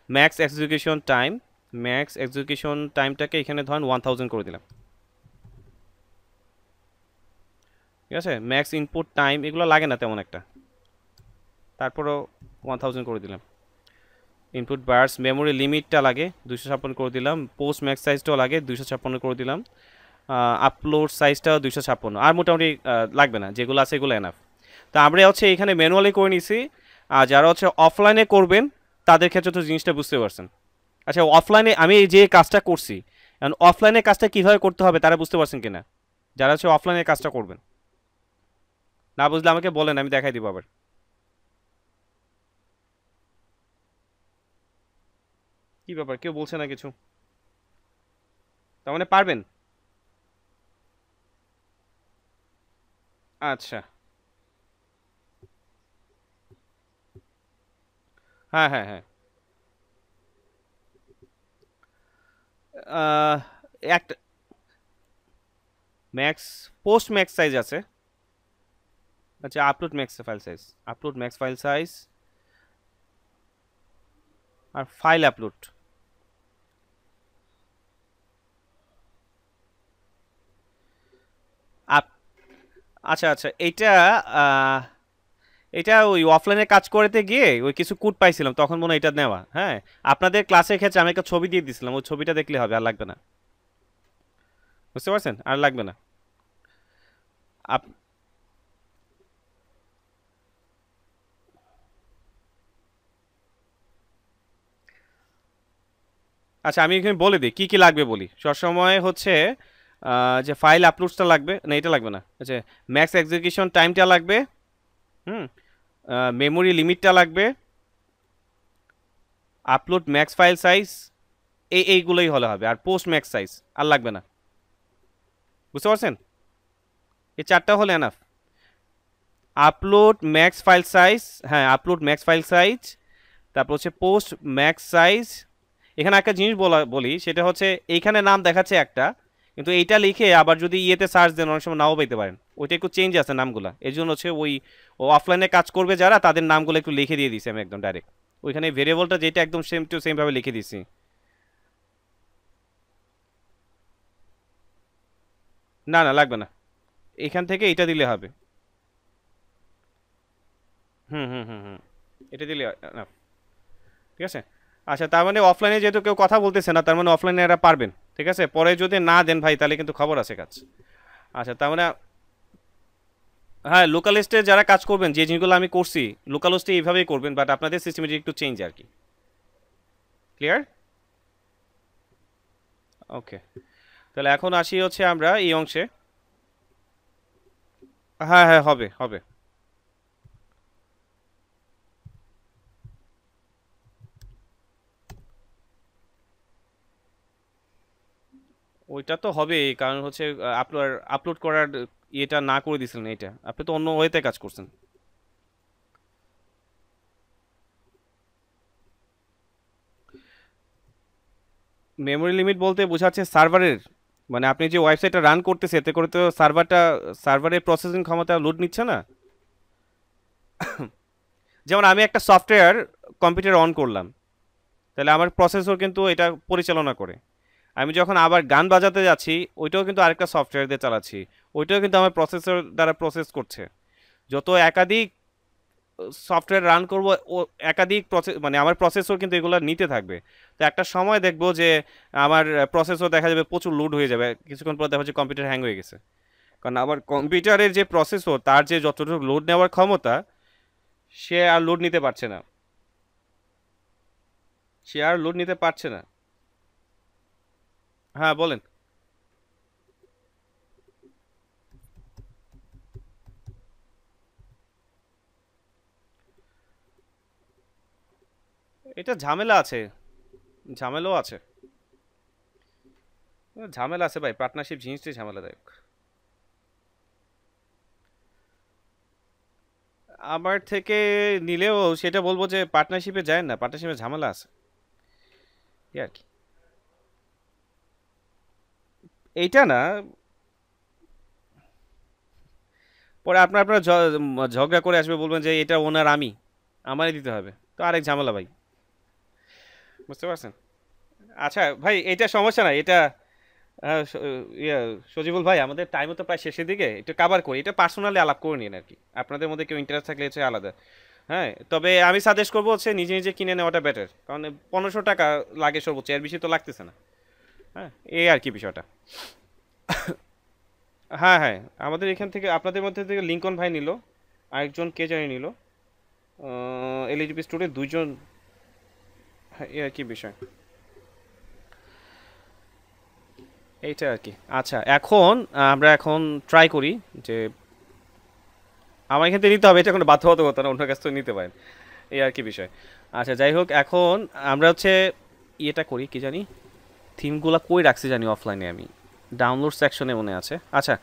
Max execution time, max execution টাইমটাকে এখানে ধরেন 1000 করে দিলাম। ঠিক আছে, ম্যাক্স ইনপুট টাইম এগুলো লাগে না তেমন একটা, তারপরও 1000 করে দিলাম। ইনপুট বার্স মেমোরি লিমিটটা লাগে 256 করে দিলাম। পোস্ট ম্যাক্স সাইজটাও লাগে 256 করে দিলাম। আপলোড সাইজটাও 256, আর মোটামুটি লাগবে না, যেগুলো আছে এগুলো এনাফ। তো আমরা হচ্ছে এখানে ম্যানুয়ালি করে নিছি। আর যারা হচ্ছে অফলাইনে করবেন, তাদের ক্ষেত্রে তো জিনিসটা বুঝতে পারছেন। আচ্ছা, অফলাইনে আমি এই যে কাজটা করছি, এখন অফলাইনে কাজটা কীভাবে করতে হবে তারা বুঝতে পারছেন কিনা, যারা হচ্ছে অফলাইনে কাজটা করবেন? না বুঝলে আমাকে বলেন, আমি দেখাই দিব আবার। কি ব্যাপার, কেউ বলছে না কিছু? তার মানে পারবেন? আচ্ছা। হ্যাঁ হ্যাঁ হ্যাঁ। আহ, একটা ম্যাক্স, পোস্ট ম্যাক্স সাইজ আছে। আচ্ছা, upload max file size, upload max file size, আর ফাইল আপলোড। আপ আচ্ছা আচ্ছা, এইটা আহ, এটা ওই অফলাইনে কাজ করতে গিয়ে ওই কিছু কোড পাইছিলাম, তখন মনে হয় এটা নেওয়া। হ্যাঁ, আপনাদের ক্লাসের ক্ষেত্রে আমি একটা ছবি দিয়ে দিছিলাম, ওই ছবিটা দেখলে হবে, আর লাগবে না। বুঝতে পারছেন, আর লাগবে না। আপ আচ্ছা, আমি এখানে বলে দিই কী কী লাগবে বলি সবসময় হচ্ছে। যে ফাইল আপলোডসটা লাগবে না, এটা লাগবে না। আচ্ছা, ম্যাক্স এক্সিকিউশন টাইমটা লাগবে। হুম। মেমোরি লিমিটটা লাগবে। আপলোড ম্যাক্স ফাইল সাইজ, এইগুলোই হলে হবে, আর পোস্ট ম্যাক্স সাইজ আর লাগবে না। বুঝতে পারছেন? এই চারটা হলে enough. Upload max file size, হ্যাঁ আপলোড ম্যাক্স ফাইল সাইজ, তারপর হচ্ছে পোস্ট ম্যাক্স সাইজ। এখানে একটা জিনিস বলি, সেটা হচ্ছে এইখানে নাম দেখাচ্ছে একটা, কিন্তু এইটা লিখে আবার যদি ইয়েতে সার্চ দেন অনেক সময় নাও পেতে পারেন, ওইটা একটু চেঞ্জ আছে নামগুলো, এই জন্য হচ্ছে ওই ও অফলাইনে কাজ করবে যারা, তাদের নামগুলো একটু লিখে দিয়ে দিছি আমি একদম ডাইরেক্ট। ওইখানে ভেরিয়েবলটা যেটা একদম সেম টু সেম ভাবে লিখে দিছি। না না, লাগবে না, এখান থেকে এটা দিলে হবে। হুম হুম হুম হুম, এটা দিলে enough। ঠিক আছে। আচ্ছা, তার মানে অফলাইনে যেহেতু কেউ কথা বলতেছে না, তার মানে অফলাইনে এরা পারবেন। ঠিক আছে, পরে যদি না দেন ভাই, তাহলে কিন্তু খবর আছে কাজ। আচ্ছা, তার মানে হ্যাঁ, লোকাল হোস্টে যারা কাজ করবেন, যে জিনিসগুলো আমি করছি লোকাল হোস্টে এইভাবেই করবেন, বাট আপনাদের সিস্টেমে একটু চেঞ্জ আর কি। ক্লিয়ার? ওকে, তাহলে এখন আসি হচ্ছে আমরা এই অংশে। হ্যাঁ হ্যাঁ, হবে হবে। ওইটা তো হবেই, কারণ হচ্ছে আপলোড আপলোড করার ইয়েটা না করে দিছিলেন, এটা আপনি তো অন্য ওয়েতে কাজ করছেন। মেমোরি লিমিট বলতে বোঝাচ্ছে সার্ভারের, মানে আপনি যে ওয়েবসাইটটা রান করতেছে এতে করে তো সার্ভারের প্রসেসিং ক্ষমতা লোড নিচ্ছে না। যেমন আমি একটা সফটওয়্যার কম্পিউটার অন করলাম, তাহলে আমার প্রসেসর কিন্তু এটা পরিচালনা করে। আমি যখন আবার গান বাজাতে যাচ্ছি, ওইটাও কিন্তু আরেকটা সফটওয়্যার দিয়ে চালাচ্ছি, ওইটাও কিন্তু আমার প্রসেসর দ্বারা প্রসেস করছে। যত একাধিক সফটওয়্যার রান করব, ও একাধিক প্রসেস মানে আমার প্রসেসর কিন্তু এগুলো নিতে থাকবে। তো একটা সময় দেখবো যে আমার প্রসেসর দেখা যাবে প্রচুর লোড হয়ে যাবে, কিছুক্ষণ পর দেখা যাচ্ছে কম্পিউটার হ্যাং হয়ে গেছে। কারণ আমার কম্পিউটারের যে প্রসেসর তার যে যতটুকু লোড নেওয়ার ক্ষমতা, সে আর লোড নিতে পারছে না, সে আর লোড নিতে পারছে না। হ্যাঁ বলেন। এটা ঝামেলা আছে, ঝামেলাও আছে, ঝামেলা আছে ভাই, পার্টনারশিপ জিনিসটাই ঝামেলাদায়ক। আমার থেকে নিলেও সেটা বলবো যে পার্টনারশিপে যায় না, পার্টনারশিপে ঝামেলা আছে, এই আর কি। এইটা না, পরে আপনার আপনার ঝগড়া করে আসবে, বলবেন যে এটা ওনার আমি, আমারই দিতে হবে, তো আরেক ঝামেলা ভাই। বুঝতে পারছেন? আচ্ছা ভাই, এটা সমস্যা নাই, এটা ইয়া, সজিবুল ভাই আমাদের টাইমও তো প্রায় শেষের দিকে, একটু কাভার করি, এটা পার্সোনালি আলাপ করে নিন আর কি, আপনাদের মধ্যে কেউ ইন্টারেস্ট থাকলে হচ্ছে আলাদা। হ্যাঁ, তবে আমি সাজেস্ট করবো হচ্ছে নিজে নিজে কিনে নেওয়াটা বেটার, কারণ 1500 টাকা লাগে সর্বোচ্চ, এর বেশি তো লাগতেছে না। হ্যাঁ, এই আর কি বিষয়টা। হ্যাঁ হ্যাঁ, আমাদের এখান থেকে আপনাদের মধ্যে থেকে লিঙ্কন ভাই নিল, আরেকজন কে জানি নিল, এলইডিপি স্টুডেন্ট দুইজন। হ্যাঁ, এই আর কি বিষয়, এইটা আর কি। আচ্ছা এখন আমরা এখন ট্রাই করি যে আমার এখান থেকে নিতে হবে, এটা কোনো বাধ্যবাধকতা না, অন্য কাছ থেকে নিতে পারেন, এই আর কি বিষয়। আচ্ছা যাই হোক, এখন আমরা হচ্ছে ইয়েটা করি, কি জানি থিমগুলো কই রাখছি জানি অফলাইনে, আমি ডাউনলোড সেকশনে মনে আছে। আচ্ছা,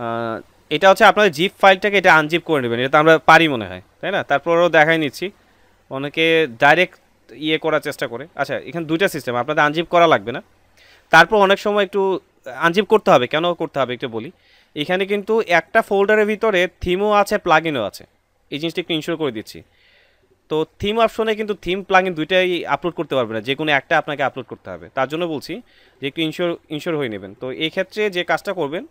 আহ, এটা হচ্ছে আপনাদের জিপ ফাইলটাকে এটা আনজিপ করে নেবেন, এটা তো আমরা পারি মনে হয়, তাই না? তারপরেও দেখাই নিচ্ছি, অনেকে ডাইরেক্ট ইয়ে করার চেষ্টা করে। আচ্ছা এখানে দুইটা সিস্টেম, আপনাদের আনজিপ করা লাগবে না, তারপর অনেক সময় একটু আনজিপ করতে হবে, কেন করতে হবে একটু বলি। এখানে কিন্তু একটা ফোল্ডারের ভিতরে থিমও আছে, প্লাগইনও আছে, এই জিনিসটা একটু ইনশিওর করে দিচ্ছি। তো থিম অপশনে কিন্তু থিম প্লাগইন দুইটাই আপলোড করতে পারবে না, যে কোনো একটা আপনাকে আপলোড করতে হবে, তার জন্য বলছি যে একটু ইনশিওর হয়ে নেবেন। তো এই ক্ষেত্রে যে কাজটা করবেন,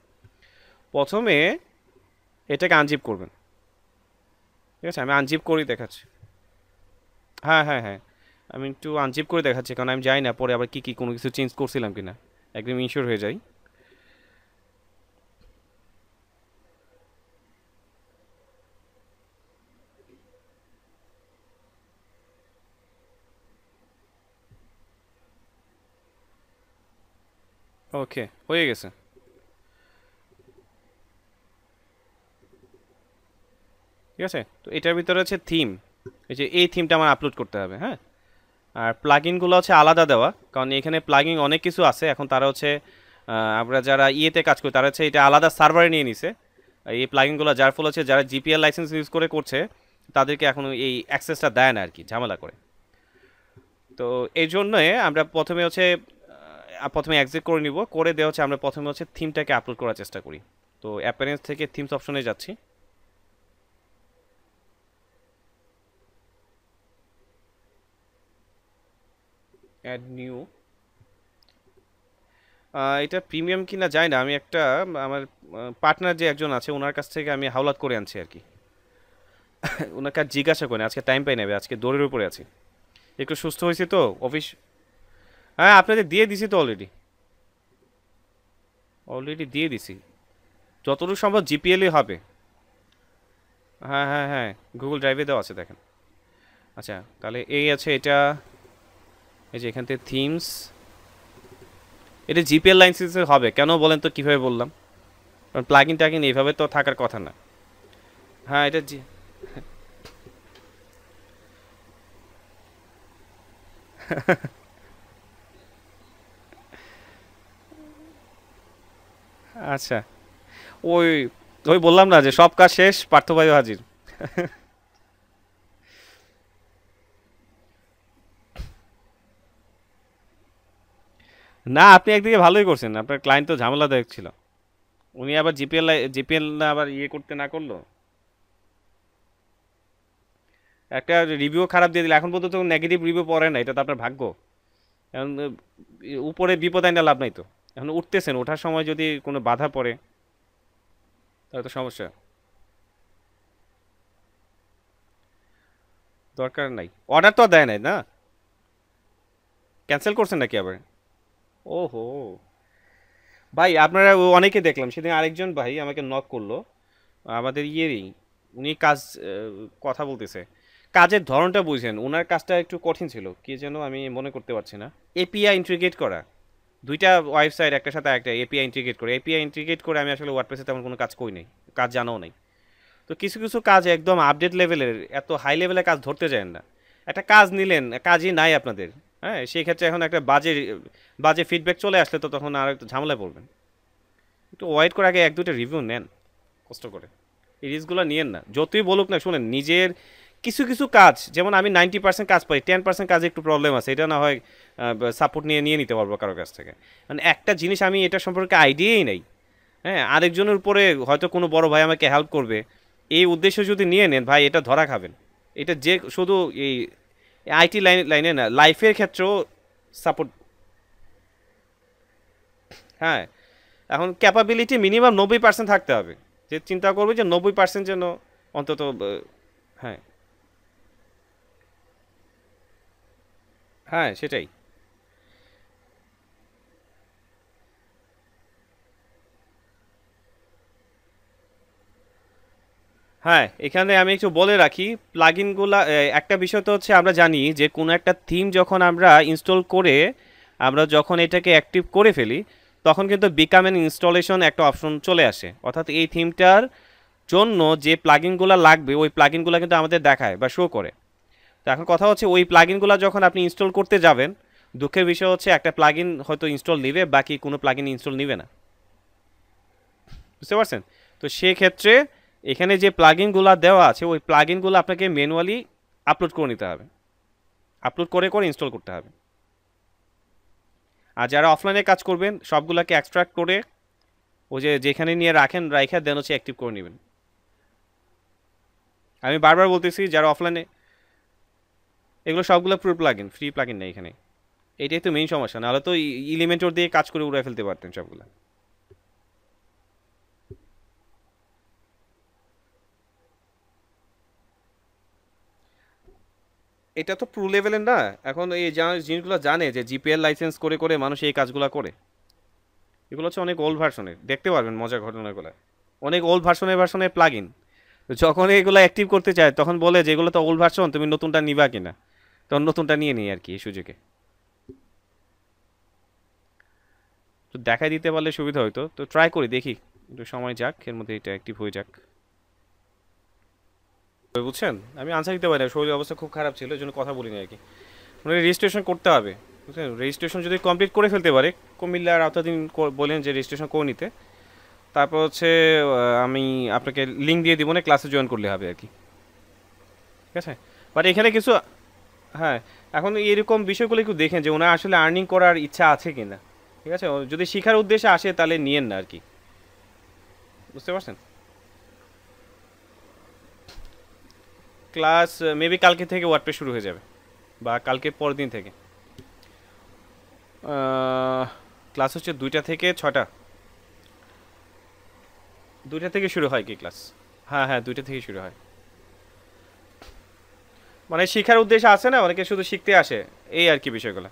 প্রথমে এটাকে আনজিপ করবেন। ঠিক আছে, আমি আনজিপ করেই দেখাচ্ছি। হ্যাঁ হ্যাঁ হ্যাঁ, আমি একটু আনজিপ করে দেখাচ্ছি, কারণ আমি জানি না পরে আবার কি কি কোনো কিছু চেঞ্জ করছিলাম কিনা, একদম ইনশিওর হয়ে যাই। ওকে, হয়ে গেছে। ঠিক আছে, তো এটার ভিতরে হচ্ছে থিম, এই যে এই থিমটা আমার আপলোড করতে হবে। হ্যাঁ, আর প্লাগইনগুলো হচ্ছে আলাদা দেওয়া, কারণ এখানে প্লাগইন অনেক কিছু আছে, এখন তারা হচ্ছে আমরা যারা ইয়েতে কাজ করি তারা হচ্ছে এটা আলাদা সার্ভারে নিয়ে নিছে এই প্লাগইনগুলো, যার ফলে হচ্ছে যারা জিপিএল লাইসেন্স ইউজ করে করছে তাদেরকে এখন এই অ্যাক্সেসটা দেয় না আর কি, ঝামেলা করে। তো এই জন্যই আমরা প্রথমে হচ্ছে প্রথমে এক্সিট করে নিব, করে দেওয়া হচ্ছে আমরা প্রথমে হচ্ছে থিমটাকে আপলোড করার চেষ্টা করি। তো অ্যাপারেন্স থেকে থিমস অপশনে যাচ্ছি। অ্যাড নিউ, এটা প্রিমিয়াম কিনা যায় না, আমি একটা আমার পার্টনার যে একজন আছে ওনার কাছ থেকে আমি হাওলাত করে আনছি আর কি। ওনাকে আর জিজ্ঞাসা করেন, আজকে টাইম পাই নেবে, আজকে দৌড়ের উপরে আছি, একটু সুস্থ হয়েছি তো অফিস। হ্যাঁ আপনাদের দিয়ে দিছি তো অলরেডি, অলরেডি দিয়ে দিছি, যতটুকু সম্ভব জিপিএলই হবে। হ্যাঁ হ্যাঁ হ্যাঁ, গুগল ড্রাইভে দেওয়া আছে দেখেন। আচ্ছা তাহলে এই আছে এটা, এই যে এখান থেকে থিমস, এটা জিপিএল লাইসেন্সে হবে, কেন বলেন তো কীভাবে বললাম, কারণ প্লাগইন ট্যাগিন এইভাবে তো থাকার কথা না। হ্যাঁ এটা জি, আচ্ছা, ওই ওই বললাম না যে সব কাজ শেষ, পার্থবায়ু হাজির। না, আপনি একদিকে ভালোই করছেন, আপনার ক্লায়েন্ট তো ঝামেলাদায়ক ছিল। উনি আবার জিপিএল না আবার ইয়ে করতে না করলো, একটা রিভিউ খারাপ দিয়ে দিলে। এখন পর্যন্ত নেগেটিভ রিভিউ পড়ে না, এটা তো আপনার ভাগ্য। এখন উপরে বিপদ আইনা লাভ নাই তো। এখন উঠতেছেন, ওঠার সময় যদি কোনো বাধা পড়ে তাহলে তো সমস্যা। দরকার নাই, অর্ডার তো আর দেয় নাই না? ক্যান্সেল করছেন নাকি আবার? ওহো, ভাই আপনারা অনেকে দেখলাম সেদিন, আরেকজন ভাই আমাকে নক করলো আমাদের ইয়েরই, উনি কাজ কথা বলতেছে। কাজের ধরনটা বুঝেন, ওনার কাজটা একটু কঠিন ছিল, কি যেন আমি মনে করতে পারছি না। এপিআই ইন্টিগ্রেট করা, দুইটা ওয়েবসাইট একটার সাথে একটা এপিআই ইন্টিগ্রেট করে, এপিআই ইন্টিগ্রেট করে আমি আসলে ওয়ার্ডপ্রেসে তেমন কোনো কাজ করি নাই, কাজ জানাও নাই। তো কিছু কিছু কাজ একদম আপডেট লেভেলের, এত হাই লেভেলের কাজ ধরতে যায় না। একটা কাজ নিলেন, কাজই নাই আপনাদের, হ্যাঁ, সেই ক্ষেত্রে এখন একটা বাজে বাজে ফিডব্যাক চলে আসলে তো তখন আর একটু ঝামেলায় পড়বেন। একটু ওয়েট করে আগে এক দুটো রিভিউ নেন কষ্ট করে, এই রিস্কগুলো নিয়েন না। যতই বলুক না, শুনেন, নিজের কিছু কিছু কাজ, যেমন আমি 90% কাজ পাই, 10% কাজে একটু প্রবলেম আছে, এটা না হয় সাপোর্ট নিয়ে নিয়ে নিতে পারবো কারো কাছ থেকে। মানে একটা জিনিস আমি এটা সম্পর্কে আইডিয়াই নেই, হ্যাঁ, আরেকজনের উপরে হয়তো কোনো বড় ভাই আমাকে হেল্প করবে, এই উদ্দেশ্য যদি নিয়ে নেন ভাই, এটা ধরা খাবেন। এটা যে শুধু এই আইটি লাইনে না, লাইফের ক্ষেত্রেও সাপোর্ট। হ্যাঁ, এখন ক্যাপাবিলিটি মিনিমাম 90% থাকতে হবে, যে চিন্তা করবে যে 90% যেন অন্তত হ্যাঁ, হ্যাঁ সেটাই। হ্যাঁ, এখানে আমি একটু বলে রাখি, প্লাগইনগুলা, একটা বিষয় তো হচ্ছে আমরা জানি যে কোনো একটা থিম যখন আমরা ইনস্টল করে, আমরা যখন এটাকে অ্যাক্টিভ করে ফেলি, তখন কিন্তু বিকাম এন ইনস্টলেশন একটা অপশন চলে আসে, অর্থাৎ এই থিমটার জন্য যে প্লাগইনগুলো লাগবে ওই প্লাগইনগুলো কিন্তু আমাদের দেখায় বা শো করে। তো এখন কথা হচ্ছে, ওই প্লাগইনগুলো যখন আপনি ইনস্টল করতে যাবেন, দুঃখের বিষয় হচ্ছে একটা প্লাগইন হয়তো ইনস্টল নেবে, বাকি কোনো প্লাগইন ইনস্টল নেবে না। বুঝতে পারছেন? তো সেক্ষেত্রে এখানে যে প্লাগইনগুলো দেওয়া আছে, ওই প্লাগইনগুলো আপনাকে ম্যানুয়ালি আপলোড করে নিতে হবে, আপলোড করে করে ইনস্টল করতে হবে। আর যারা অফলাইনে কাজ করবেন, সবগুলোকে এক্সট্রাক্ট করে ওই যে যেখানে নিয়ে রাখেন, রাইখা দেন হচ্ছে অ্যাক্টিভ করে নেবেন। আমি বারবার বলতেছি, যারা অফলাইনে, এগুলো সবগুলো পুরো প্লাগইন, ফ্রি প্লাগইন নেই এখানে। এটাই তো মেইন সমস্যা, নাহলে তো ইলিমেন্টর দিয়ে কাজ করে উড়াই ফেলতে পারতেন সবগুলো। এটা তো প্রো লেভেলের না। এখন এই জিনিসগুলো জানে যে জিপিএল লাইসেন্স করে করে মানুষ এই কাজগুলো করে, এগুলো হচ্ছে অনেক ওল্ড ভার্সনের, দেখতে পারবেন মজার ঘটনাগুলো, অনেক ওল্ড ভার্সনের প্লাগ ইন। যখন এগুলো অ্যাক্টিভ করতে চায় তখন বলে যে এগুলো তো ওল্ড ভার্সন, তুমি নতুনটা নিবা কিনা, তখন নতুনটা নিয়ে নিই আর কি এই সুযোগে। তো দেখাই দিতে পারলে সুবিধা হতো, তো ট্রাই করি দেখি, একটু সময় যাক, এর মধ্যে এটা অ্যাক্টিভ হয়ে যাক। বুঝছেন, আমি আনসার দিতে পারি না, শরীরের অবস্থা খুব খারাপ ছিল, এই জন্য কথা বলিনি আর কি। মানে রেজিস্ট্রেশন করতে হবে, বুঝছেন, রেজিস্ট্রেশন যদি কমপ্লিট করে ফেলতে পারে, কুমিল্লার আওতাধীন বলেন যে রেজিস্ট্রেশন করে নিতে, তারপর হচ্ছে আমি আপনাকে লিঙ্ক দিয়ে দিব, না ক্লাসে জয়েন করলে হবে আর কি। ঠিক আছে, বাট এখানে কিছু, হ্যাঁ, এখন এরকম বিষয়গুলো একটু দেখেন যে ওনার আসলে আর্নিং করার ইচ্ছা আছে কিনা। ঠিক আছে, ও যদি শেখার উদ্দেশ্যে আসে তাহলে নিয়েন না আর কি। বুঝতে পারছেন? ক্লাস মেবি কালকে থেকে ওয়ার্ডপ্রেস শুরু হয়ে যাবে, বা কালকে পরের দিন থেকে। ক্লাস হচ্ছে 2টা থেকে 6টা, 2টা থেকে শুরু হয় কি ক্লাস? হ্যাঁ হ্যাঁ, 2টা থেকে শুরু হয়। মানে শেখার উদ্দেশ্যে আসে না, অনেকে শুধু শিখতে আসে, এই আর কি বিষয়গুলো।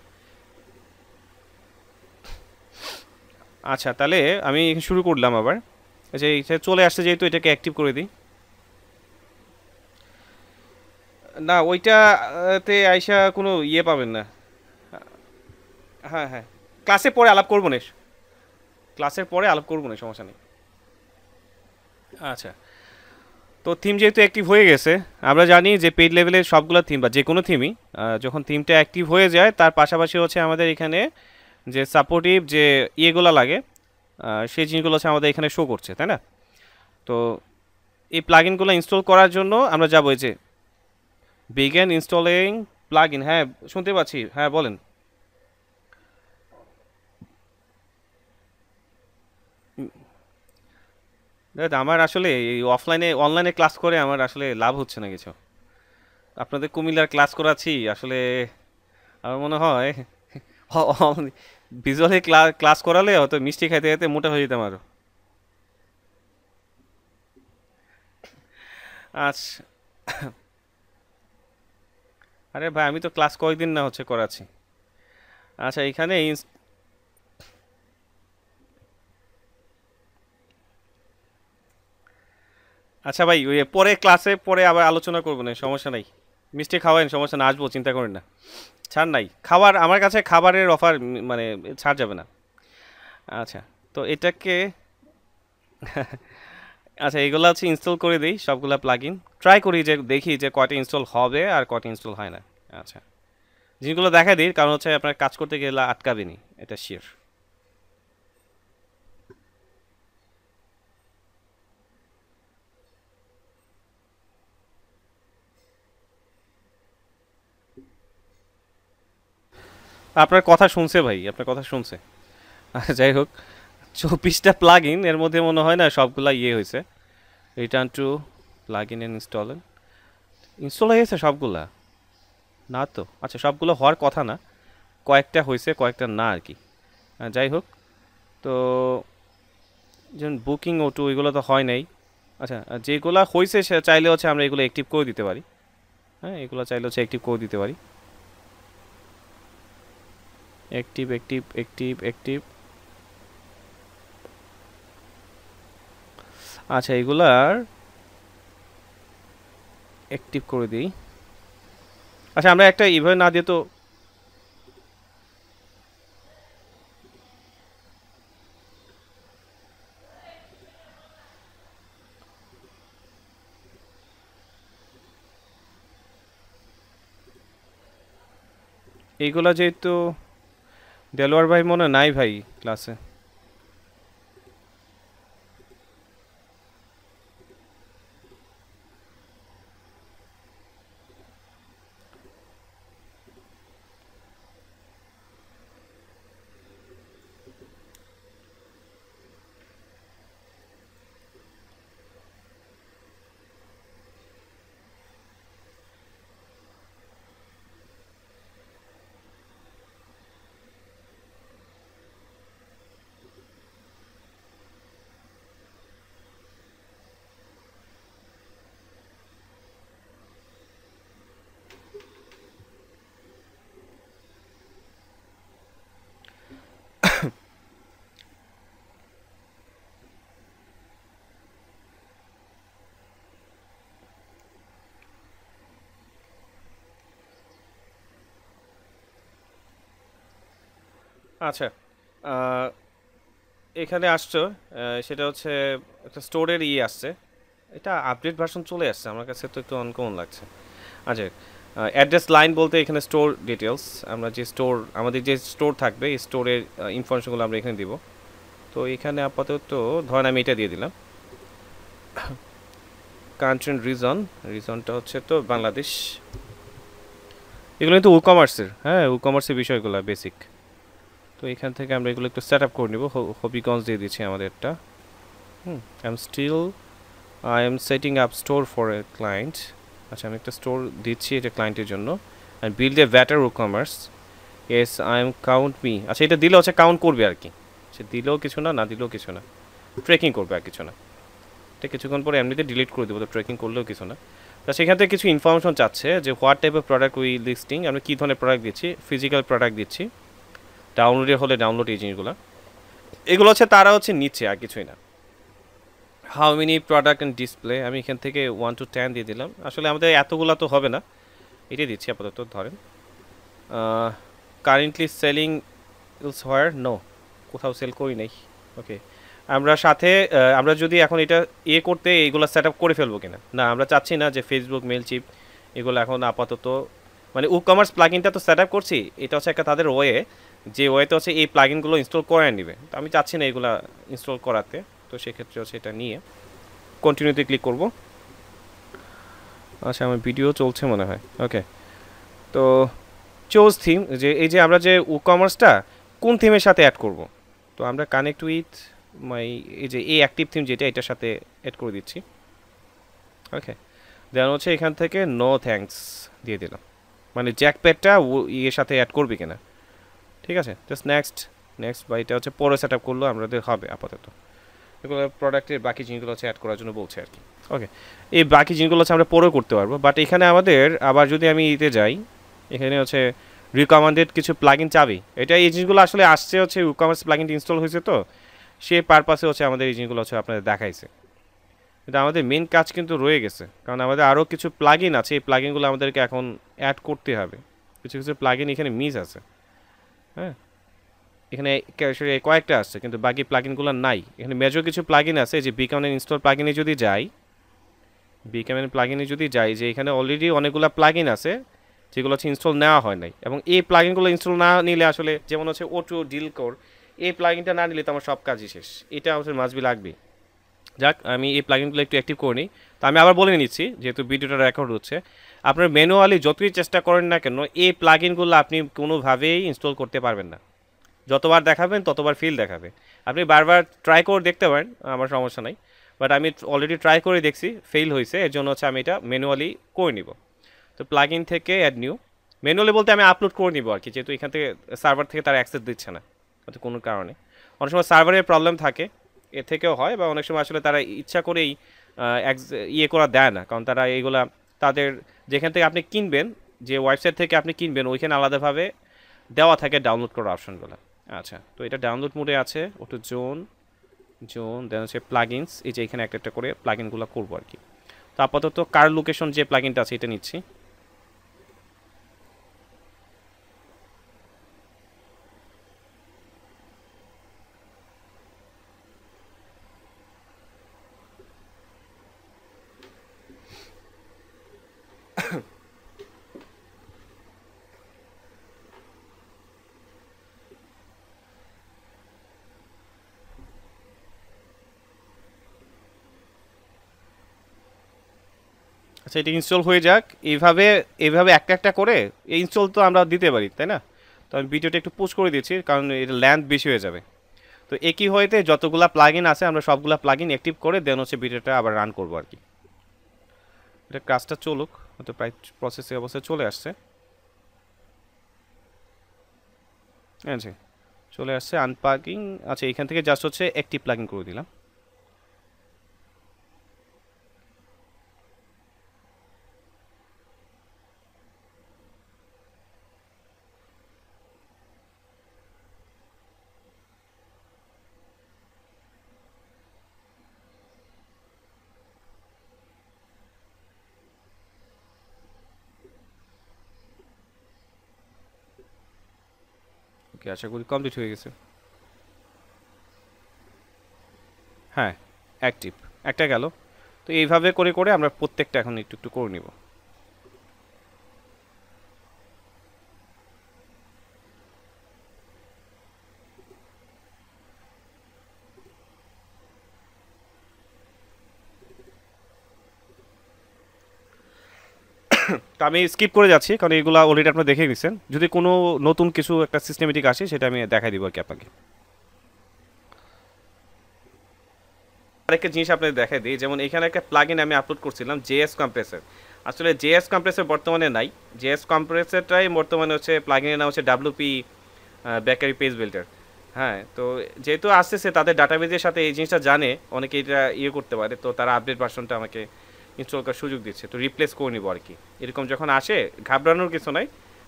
আচ্ছা, তাহলে আমি শুরু করলাম আবার। আচ্ছা, এটা চলে আসছে যেহেতু, এটাকে অ্যাক্টিভ করে দিই। না, ওইটাতে আইসা কোনো ইয়ে পাবেন না। হ্যাঁ হ্যাঁ, ক্লাসে পরে আলাপ করবো না, ক্লাসের পরে আলাপ করবো না, সমস্যা নেই। আচ্ছা, তো থিম যেহেতু অ্যাক্টিভ হয়ে গেছে, আমরা জানি যে পেইড লেভেলের সবগুলো থিম বা যে কোনো থিমই, যখন থিমটা অ্যাক্টিভ হয়ে যায় তার পাশাপাশি হচ্ছে আমাদের এখানে যে সাপোর্টিভ যে ইয়েগুলো লাগে, সেই জিনিসগুলো হচ্ছে আমাদের এখানে শো করছে, তাই না? তো এই প্লাগইনগুলো ইনস্টল করার জন্য আমরা যাবো এই যে বিগিন ইনস্টলিং প্লাগইন। হ্যাঁ, শুনতে পাচ্ছি, হ্যাঁ বলেন। দেখ, আমার আসলে এই অনলাইনে ক্লাস করে আমার আসলে লাভ হচ্ছে না কিছু। আপনাদের কুমিল্লার ক্লাস করাচ্ছি আসলে, আমার মনে হয় ভিজুয়ালি ক্লাস করালে হয়তো মিষ্টি খাইতে খাইতে মোটা হয়ে যেতাম আরো। আচ্ছা। আরে ভাই, আমি তো ক্লাস কয়েকদিন না হচ্ছে করাচ্ছি। আচ্ছা, এখানে আচ্ছা ভাই, ওই পরে ক্লাসে পরে আবার আলোচনা করবো না, সমস্যা নাই। মিষ্টি খাওয়াইন, সমস্যা না, আসবো, চিন্তা করেন না। ছাড় নাই, খাবার আমার কাছে খাবারের অফার, মানে ছাড় যাবে না। আচ্ছা, তো এটাকে আচ্ছা, এগুলো হচ্ছে ইনস্টল করে দিই সবগুলা প্লাগইন। ট্রাই করি যে দেখি যে কয়টা ইনস্টল হবে আর কয়টা ইনস্টল হয় না। আচ্ছা, জিনিসগুলো দেখা দিই, কারণ হচ্ছে আপনার কাজ করতে গেলে আটকাবেনি, এটা শিওর। আপনার কথা শুনছে ভাই, আপনার কথা শুনছে। আচ্ছা, যাই হোক, 24টা প্লাগইন এর মধ্যে মনে হয় না সবগুলা ইয়ে হয়েছে। Return to plugin and install. Install হয়ে গেছে সবগুলা? না তো। আচ্ছা, সবগুলো হওয়ার কথা না, কয়েকটা হয়েছে কয়েকটা না আর কি। যাই হোক, তো যেমন বুকিং O2 এগুলো তো হয় নাই। আচ্ছা, যেগুলো হয়েছে সে চাইলে হচ্ছে আমরা এগুলো অ্যাক্টিভ করে দিতে পারি। হ্যাঁ, এগুলো চাইলে হচ্ছে অ্যাক্টিভ করে দিতে পারি। Active active active active. আচ্ছা, এগুলার অ্যাক্টিভ করে দিই। আচ্ছা, আমরা একটা ইভেন্ট না দিয়ে তো এইগুলা যেহেতু দেলোয়ার ভাই মনে হয় নাই ভাই ক্লাসে। আচ্ছা, আহ, এখানে আসছো, সেটা হচ্ছে একটা স্টোরের আসছে। এটা আপডেট ভার্সন চলে আসছে, আমার কাছে তো একটু আনকমন লাগছে। আচ্ছা, অ্যাড্রেস লাইন বলতে এখানে স্টোর ডিটেলস, আমরা যে স্টোর, আমাদের যে স্টোর থাকবে এই স্টোরের ইনফরমেশনগুলো আমরা এখানে দিব। তো এখানে আপাতত ধরেন আমি এটা দিয়ে দিলাম। কান্ট্রি রিজনটা হচ্ছে তো বাংলাদেশ। এগুলো কিন্তু কমার্সের, হ্যাঁ কমার্সের বিষয়গুলো বেসিক। তো এখান থেকে আমরা এগুলো একটু সেট আপ করে নিব। হবিগঞ্জ দিয়ে দিচ্ছি আমাদেরটা। I am setting up store for a client. আচ্ছা, আমি একটা স্টোর দিচ্ছি এটা ক্লায়েন্টের জন্য। And build a batter commerce. S I am count me. আচ্ছা, এটা দিলে হচ্ছে কাউন্ট করবে আর কি। সে দিলেও কিছু না, না দিলেও কিছু না, ট্রেকিং করবে আর কিছু না। এটা কিছুক্ষণ পরে এমনিতে ডিলিট করে দেবো, তো ট্রেকিং করলেও কিছু না। তা সেখান থেকে কিছু ইনফরমেশন চাচ্ছে যে what type of product we listing, আমরা কী ধরনের প্রোডাক্ট দিচ্ছি, ফিজিক্যাল প্রোডাক্ট দিচ্ছি, ডাউনলোডের হলে ডাউনলোড, এই জিনিসগুলো এগুলো হচ্ছে তারা হচ্ছে নিচ্ছে, আর কিছুই না। How many product and display, আমি এখান থেকে 1 to 10 দিয়ে দিলাম। আসলে আমাদের এতগুলো তো হবে না, এটাই দিচ্ছি আপাতত। ধরেন কারেন্টলি সেলিং ইলস হোয়ার, নো, কোথাও সেল করি নাই। ওকে, আমরা সাথে আমরা যদি এখন এটা করতে এইগুলো সেট আপ করে ফেলবো কিনা, না আমরা চাচ্ছি না যে ফেসবুক মেলচিপ এগুলো এখন আপাতত, মানে কমার্স প্লাগইনটা তো সেট আপ করছি, এটা হচ্ছে একটা তাদের ওয়ে যে ওয়েতে হচ্ছে এই প্লাগইনগুলো ইনস্টল করে নেবে। তো আমি চাচ্ছি না এগুলা ইনস্টল করাতে, তো সেক্ষেত্রে হচ্ছে এটা নিয়ে কন্টিনিউতে ক্লিক করব। আচ্ছা আমার ভিডিও চলছে মনে হয়, ওকে। তো চোজ থিম, যে এই যে আমরা যে কমার্সটা কোন থিমের সাথে অ্যাড করব, তো আমরা কানেক্ট উইথ মাই, এই যে এই অ্যাক্টিভ থিম যেটা এটার সাথে অ্যাড করে দিচ্ছি, ওকে। দেন হচ্ছে এখান থেকে নো থ্যাঙ্কস দিয়ে দিলাম, মানে জ্যাকপ্যাডটা ইয়ের সাথে অ্যাড করবি কিনা, ঠিক আছে। জাস্ট নেক্সট নেক্সট, বা এটা হচ্ছে পরে সেট আপ করলেও আমাদের হবে আপাতত। এগুলো প্রোডাক্টের বাকি জিনিসগুলো হচ্ছে অ্যাড করার জন্য বলছে আর কি, ওকে। এই বাকি জিনিসগুলো হচ্ছে আমরা পরেও করতে পারবো, বাট এখানে আমাদের আবার যদি আমি ইতে যাই, এখানে হচ্ছে রিকমেন্ডেড কিছু প্লাগইন চাবি, এটা এই জিনিসগুলো আসলে আসছে হচ্ছে ইকমার্স প্লাগইনটা ইনস্টল হয়েছে, তো সেই পারপাসে হচ্ছে আমাদের এই জিনিসগুলো হচ্ছে আপনাদের দেখাইছে। কিন্তু আমাদের মেন কাজ কিন্তু রয়ে গেছে, কারণ আমাদের আরও কিছু প্লাগইন আছে, এই প্লাগইনগুলো আমাদেরকে এখন অ্যাড করতে হবে। কিছু কিছু প্লাগইন এখানে মিস আছে, হ্যাঁ, এখানে কয়েকটা আসছে কিন্তু বাকি প্লাগইনগুলো নাই। এখানে মেজর কিছু প্লাগইন আছে, যে বিকমেন ইনস্টল প্লাগইনে যদি যাই, বিকমেন প্লাগইনে যদি যাই, যে এখানে অলরেডি অনেকগুলো প্লাগইন আছে যেগুলো হচ্ছে ইনস্টল নেওয়া হয় নাই, এবং এই প্লাগইনগুলো ইনস্টল না নিলে আসলে যেমন হচ্ছে O2 ডিল কোর, এই প্লাগইনটা না নিলে তো আমার সব কাজই শেষ, এটা হচ্ছে মাসবি লাগবে। যাক আমি এই প্লাগইনগুলো একটু অ্যাক্টিভ করে নিই। তো আমি আবার বলে নিচ্ছি, যেহেতু ভিডিওটা রেকর্ড হচ্ছে, আপনার ম্যানুয়ালি যতই চেষ্টা করেন না কেন এই প্লাগইনগুলো আপনি কোনোভাবেই ইনস্টল করতে পারবেন না। যতবার দেখাবেন ততবার ফিল দেখাবে। আপনি বারবার ট্রাই করে দেখতে পারেন, আমার সমস্যা নাই, বাট আমি অলরেডি ট্রাই করে দেখছি, ফেল হয়েছে, এর জন্য হচ্ছে আমি এটা ম্যানুয়ালি করে নিব। তো প্লাগইন থেকে অ্যাড নিউ, ম্যানুয়ালি বলতে আমি আপলোড করে নিব আর কি, যেহেতু এখান থেকে সার্ভার থেকে তারা অ্যাক্সেস দিচ্ছে না হয়তো কোনো কারণে। অনেক সময় সার্ভারের প্রবলেম থাকে, এ থেকেও হয়, বা অনেক সময় আসলে তারা ইচ্ছা করেই ইয়ে করা দেয় না, কারণ তারা এইগুলা তাদের যেখান থেকে আপনি কিনবেন, যে ওয়েবসাইট থেকে আপনি কিনবেন ওইখানে আলাদাভাবে দেওয়া থাকে ডাউনলোড করার অপশনগুলো। আচ্ছা তো এটা ডাউনলোড মোডে আছে, ওটা জোন জোন দেন হচ্ছে প্লাগইনস, এই যে এখানে একটা একটা করে প্লাগইনগুলো করবো আর কি। তো আপাতত কার লোকেশন যে প্লাগইনটা আছে এটা নিচ্ছি। আচ্ছা এটা ইনস্টল হয়ে যাক, এইভাবে এইভাবে একটা একটা করে এই ইনস্টল তো আমরা দিতে পারি তাই না। তো আমি ভিডিওটা একটু পোস্ট করে দিচ্ছি, কারণ এটা লেন্থ বেশি হয়ে যাবে। তো একই হইতে যতগুলা প্লাগইন আছে আমরা সবগুলা প্লাগইন অ্যাক্টিভ করে দেন হচ্ছে ভিডিওটা আবার রান করবো আর কি। এটা কাজটা চলুক, হয়তো প্রায় প্রসেসের অবস্থায় চলে আসছে। আচ্ছা চলে আসছে আনপ্লাগিং। আচ্ছা এখান থেকে জাস্ট হচ্ছে অ্যাক্টিভ প্লাগইন করে দিলাম। ওকে আশা করি কমপ্লিট হয়ে গেছে। হ্যাঁ অ্যাক্টিভ একটা গেল। তো এইভাবে করে করে আমরা প্রত্যেকটা এখন একটু একটু করে নিব। তো আমি স্কিপ করে যাচ্ছি কারণ এগুলো অলরেডি আপনারা দেখে গেছেন, যদি কোনো নতুন কিছু একটা সিস্টেমেটিক আসে সেটা আমি দেখাই দিব আর কি আপনাকে। আরেকটা জিনিস আপনাদের দেখাই দিই, যেমন এখানে একটা প্লাগইন আমি আপলোড করছিলাম জেএস কম্প্রেসর। আসলে জেএস কম্প্রেসর বর্তমানে নাই, জেএস কম্প্রেসরটাই বর্তমানে হচ্ছে প্লাগইনের নাম হচ্ছে ডাব্লিউপি বেকারি পেজ বিল্ডার। হ্যাঁ তো যেহেতু আসতেছে তাদের ডাটাবেজের সাথে এই জিনিসটা জানে, অনেকে এটা ইয়ে করতে পারে, তো তারা আপডেট ভার্সনটা আমাকে ইনস্টল করার সুযোগ দিচ্ছে, তো রিপ্লেস করে নিবো আর কি। এরকম যখন আসে ঘাবড়ানোর কিছু নাই,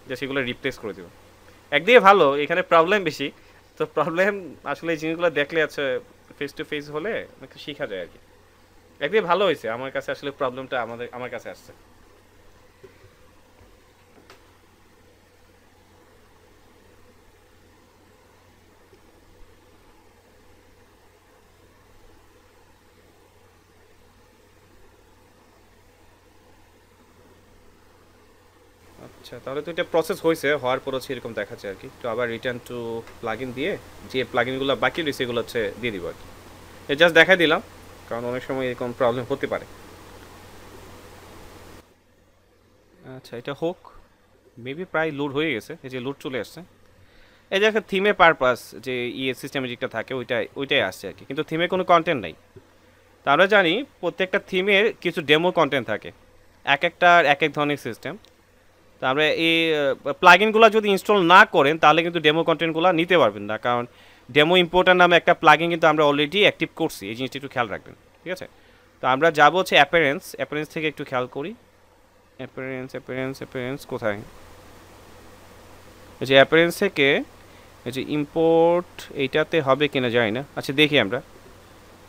যে সেগুলো রিপ্লেস করে দেবো। একদিকে ভালো, এখানে প্রবলেম বেশি, তো প্রবলেম আসলে এই জিনিসগুলো দেখলে আছে ফেস টু ফেস হলে অনেক শেখা যায় আর কি। একদিকে ভালো হয়েছে আমার কাছে, আসলে প্রবলেমটা আমার কাছে আসছে। আচ্ছা, তাহলে তো এটা প্রসেস হয়েছে, হওয়ার পর হচ্ছে এরকম দেখাচ্ছে আর কি। তো আবার রিটার্ন টু প্লাগইন দিয়ে যে প্লাগইনগুলো বাকি রয়েছে এগুলো হচ্ছে দিয়ে দিব আর কি। এটা জাস্ট দেখাই দিলাম, কারণ অনেক সময় এরকম প্রবলেম হতে পারে। আচ্ছা, এটা হোক, মেবি প্রায় লোড হয়ে গেছে, এই যে লোড চলে আসছে। এই যে একটা থিমের পারপাস যে সিস্টেমেটিকটা থাকে ওইটাই আসছে আর কি, কিন্তু থিমে কোনো কন্টেন্ট নাই। তা আমরা জানি প্রত্যেকটা থিমের কিছু ডেমো কন্টেন্ট থাকে, এক একটার এক এক ধরনের সিস্টেম। তো আমরা এই প্লাগইনগুলো যদি ইনস্টল না করেন তাহলে কিন্তু ডেমো কন্টেন্টগুলো নিতে পারবেন না, কারণ ডেমো ইম্পোর্টার নামে একটা প্লাগইন কিন্তু আমরা অলরেডি অ্যাক্টিভ করছি, এই জিনিসটা একটু খেয়াল রাখবেন, ঠিক আছে? তো আমরা যাবো হচ্ছে অ্যাপারেন্স থেকে একটু খেয়াল করি। অ্যাপারেন্স কোথায়? এই যে অ্যাপারেন্স থেকে এই যে ইম্পোর্ট, এইটাতে হবে কিনা জানি না। আচ্ছা দেখি আমরা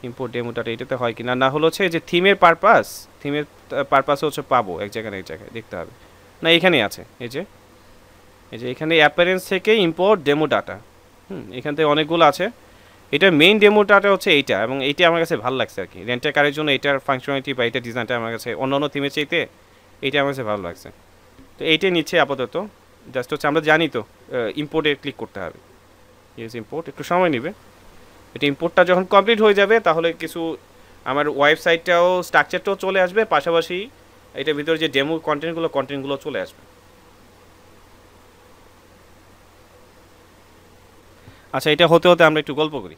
ইম্পোর্ট ডেমোটাটা এটাতে হয় কিনা, না হলো হচ্ছে যে থিমের পারপাস হচ্ছে পাবো এক জায়গায় দেখতে হবে। না, এখানেই আছে, এই যে এখানে অ্যাপারেন্স থেকে ইম্পোর্ট ডেমো ডাটা। এখান থেকে অনেকগুলো আছে। এটার মেইন ডেমো ডাটা হচ্ছে এইটা, এবং এইটা আমার কাছে ভালো লাগছে আর কি। রেন্টার কারের জন্য এটার ফাংশনালিটি বা এটার ডিজাইনটা আমার কাছে অন্য থিমের চাইতে এইটা আমার কাছে ভালো লাগছে। তো এইটাই নিচ্ছে আপাতত। জাস্ট হচ্ছে আমরা জানি তো ইম্পোর্টে ক্লিক করতে হবে, ইউজ ইম্পোর্ট, একটু সময় নেবে। এটা ইম্পোর্টটা যখন কমপ্লিট হয়ে যাবে তাহলে কিছু আমার ওয়েবসাইটটাও স্ট্রাকচারটাও চলে আসবে, পাশাপাশি এটার ভিতরে যে ডেমো কন্টেন্টগুলো চলে আসবে। আচ্ছা, এটা হতে হতে আমরা একটু গল্প করি।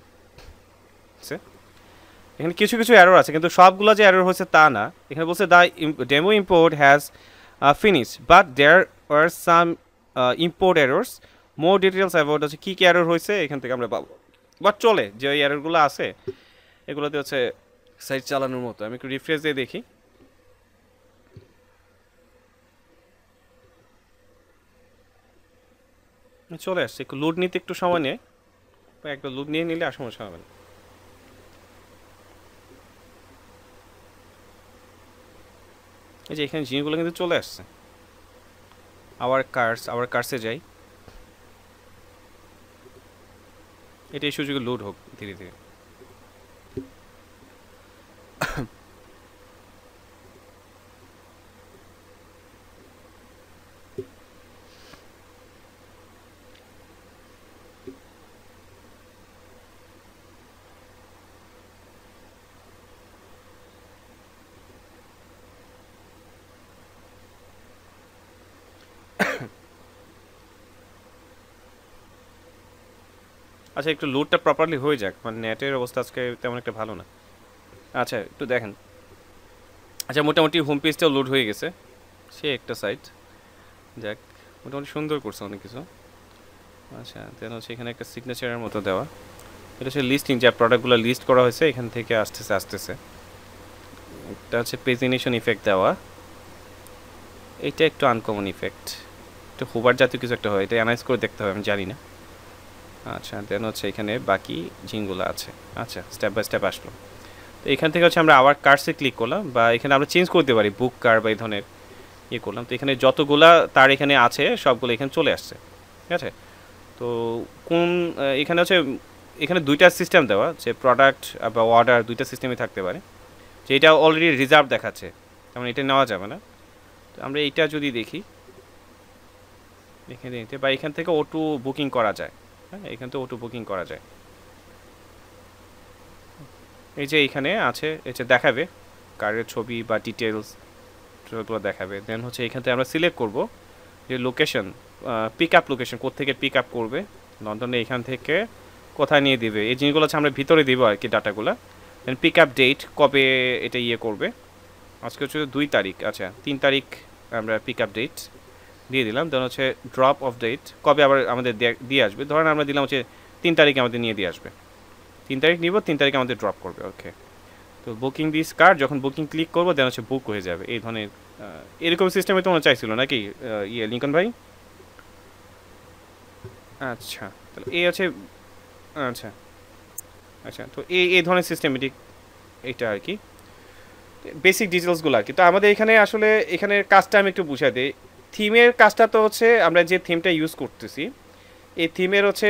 এখানে কিছু কিছু এরর আছে, কিন্তু সবগুলো যে এরর হয়েছে তা না। এখানে বলছে the demo import has finish but there are some import errors, more details about হচ্ছে কী কী এরর হয়েছে এখান থেকে আমরা পাবো। বাট চলে যে ওই এররগুলো আছে এগুলোতে হচ্ছে সাইট চালানোর মতো। আমি একটু রিফ্রেশ দিয়ে দেখি। চলে আসছে, একটু লোড নিতে একটু সময় নেয়, একটা লোড নিয়ে নিলে আর সমস্যা হবে না। এই যে এখানে জিনিসগুলো কিন্তু চলে আসছে। আবার কার্সে যাই, এটা এই সুযোগে লোড হোক ধীরে ধীরে। আচ্ছা, একটু লোডটা প্রপারলি হয়ে যাক, মানে নেটের অবস্থা আজকে তেমন একটা ভালো না। আচ্ছা, একটু দেখেন। আচ্ছা, মোটামুটি হোম পেজটাও লোড হয়ে গেছে, সে একটা সাইট, যাক মোটামুটি সুন্দর করছে অনেক কিছু। আচ্ছা, দেন হচ্ছে এখানে একটা সিগনেচারের মতো দেওয়া, এটা হচ্ছে লিস্টিং, যা প্রোডাক্টগুলো লিস্ট করা হয়েছে এখান থেকে আসতেছে। একটা হচ্ছে প্রেজেন্টেশন ইফেক্ট দেওয়া, এইটা একটু আনকমন ইফেক্ট, একটু হুবার জাতীয় কিছু একটা হয়, এটা অ্যানালাইজ করে দেখতে হবে, আমি জানি না। আচ্ছা, দেন হচ্ছে এখানে বাকি জিনগুলো আছে। আচ্ছা, স্টেপ বাই স্টেপ আসলো। তো এখান থেকে হচ্ছে আমরা আবার কার্সে ক্লিক করলাম, বা এখানে আমরা চেঞ্জ করতে পারি বুক কার বা এই ধরনের করলাম। তো এখানে যতগুলা তার এখানে আছে সবগুলো এখানে চলে আসছে, ঠিক আছে? তো কোন এখানে হচ্ছে এখানে দুইটা সিস্টেম দেওয়া, যে প্রোডাক্ট বা অর্ডার দুইটা সিস্টেমই থাকতে পারে, যে এটা অলরেডি রিজার্ভ দেখাচ্ছে, তেমন এটা নেওয়া যাবে না। তো আমরা এইটা যদি দেখি এখানে নিতে, বা এখান থেকে অটো বুকিং করা যায়। হ্যাঁ, এখান থেকে অটো বুকিং করা যায়। এই যে এইখানে আছে, এই যে দেখাবে কারের ছবি বা ডিটেলস সেগুলো দেখাবে। দেন হচ্ছে এখান থেকে আমরা সিলেক্ট করব যে লোকেশন, পিক আপ লোকেশন, কোত্থেকে পিক আপ করবে লন্ডনে, এখান থেকে কোথায় নিয়ে দিবে, এই জিনিসগুলো হচ্ছে আমরা ভিতরে দিব আর কি ডাটাগুলো। দেন পিক আপ ডেট, কবে এটা করবে। আজকে হচ্ছে 2 তারিখ, আচ্ছা 3 তারিখ আমরা পিক আপ ডেট দিয়ে দিলাম। দেন হচ্ছে ড্রপ অফ ডেট, কবে আবার আমাদের দিয়ে আসবে। ধরেন আমরা দিলাম হচ্ছে 3 তারিখে আমাদের নিয়ে দিয়ে আসবে, 3 তারিখ নিব, 3 তারিখে আমাদের ড্রপ করবে। ওকে, তো বুকিং দিস কার্ড, যখন বুকিং ক্লিক করবো দেন হচ্ছে বুক হয়ে যাবে। এই ধরনের এরকম সিস্টেমে তোমরা চাইছিল নাকি লিঙ্কন ভাই? আচ্ছা, তাহলে এই আছে। আচ্ছা আচ্ছা, তো এই ধরনের সিস্টেমেটিক এটা আর কি বেসিক ডিটেলসগুলো আর কি। তো আমাদের এখানে আসলে এখানের কাজটা আমি একটু বুঝাই দিই। থিমের কাজটা তো হচ্ছে আমরা যে থিমটা ইউজ করতেছি এই থিমের হচ্ছে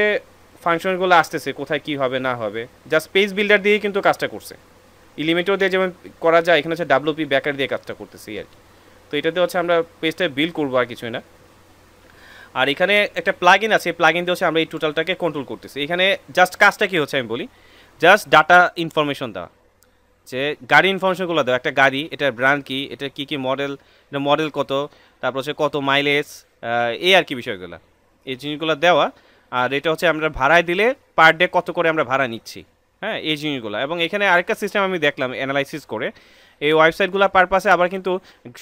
ফাংশনগুলো আসতেছে, কোথায় কি হবে না হবে, জাস্ট পেজ বিল্ডার দিয়ে কিন্তু কাজটা করছে। এলিমেন্টর দিয়ে যেমন করা যায়, এখানে হচ্ছে ডাব্লিউপি ব্যাকার দিয়ে কাজটা করতেছি আর কি। তো এটাতে হচ্ছে আমরা পেজটা বিল্ড করবো আর কিছুই না। আর এখানে একটা প্লাগইন আছে, প্লাগইন দিয়ে হচ্ছে আমরা এই টোটালটাকে কন্ট্রোল করতেছি। এখানে জাস্ট কাজটা কি হচ্ছে আমি বলি, জাস্ট ডাটা ইনফরমেশন দেওয়া, যে গাড়ি ইনফরমেশনগুলো দেওয়া, একটা গাড়ি, এটার ব্র্যান্ড কি, এটা কী কী মডেল, এটা মডেল কত, তারপর হচ্ছে কত মাইলেজ, এই আর কি বিষয়গুলো, এই জিনিসগুলো দেওয়া। আর এটা হচ্ছে আমরা ভাড়ায় দিলে পার ডে কত করে আমরা ভাড়া নিচ্ছি, হ্যাঁ এই জিনিসগুলো। এবং এখানে আরেকটা সিস্টেম আমি দেখলাম অ্যানালাইসিস করে, এই ওয়েবসাইটগুলো পারপাসে আবার কিন্তু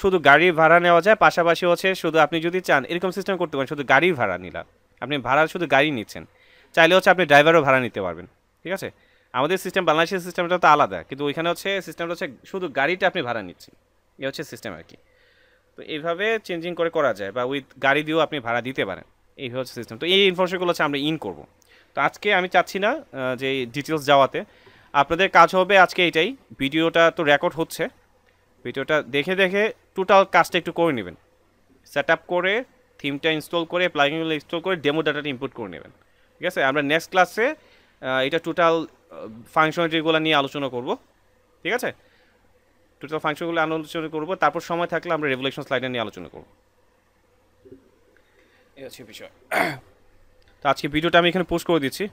শুধু গাড়ির ভাড়া নেওয়া যায়, পাশাপাশি হচ্ছে শুধু আপনি যদি চান এরকম সিস্টেম করতে পারেন, শুধু গাড়ির ভাড়া নিলাম, আপনি ভাড়া শুধু গাড়ি নিচ্ছেন, চাইলে হচ্ছে আপনি ড্রাইভারও ভাড়া নিতে পারবেন, ঠিক আছে। আমাদের সিস্টেম বাংলাদেশের সিস্টেমটা তো আলাদা, কিন্তু ওইখানে হচ্ছে সিস্টেমটা হচ্ছে শুধু গাড়িটা আপনি ভাড়া নিচ্ছেন, এ হচ্ছে সিস্টেম আর কি। তো এইভাবে চেঞ্জিং করে করা যায়, বা উইথ গাড়ি দিয়েও আপনি ভাড়া দিতে পারেন, এই হচ্ছে সিস্টেম। তো এই ইনফরমেশনগুলো হচ্ছে আমরা ইন করব। তো আজকে আমি চাচ্ছি না যে ডিটেলস যাওয়াতে, আপনাদের কাজ হবে আজকে এইটাই, ভিডিওটা তো রেকর্ড হচ্ছে, ভিডিওটা দেখে দেখে টোটাল কাজটা একটু করে নেবেন, সেট আপ করে থিমটা ইনস্টল করে প্লাগইনগুলো ইনস্টল করে ডেমো ডাটাটা ইনপুট করে নেবেন, ঠিক আছে। আমরা নেক্সট ক্লাসে এটা টোটাল ফাংশনালিটিগুলো নিয়ে আলোচনা করব, ঠিক আছে, টোটাল ফাংশনগুলো আলোচনা করব, তারপর সময় থাকলে আমরা রেভলিউশন স্লাইডার নিয়ে আলোচনা করব, এই হচ্ছে বিষয়। তো আজকে ভিডিওটা আমি এখানে পোস্ট করে দিচ্ছি।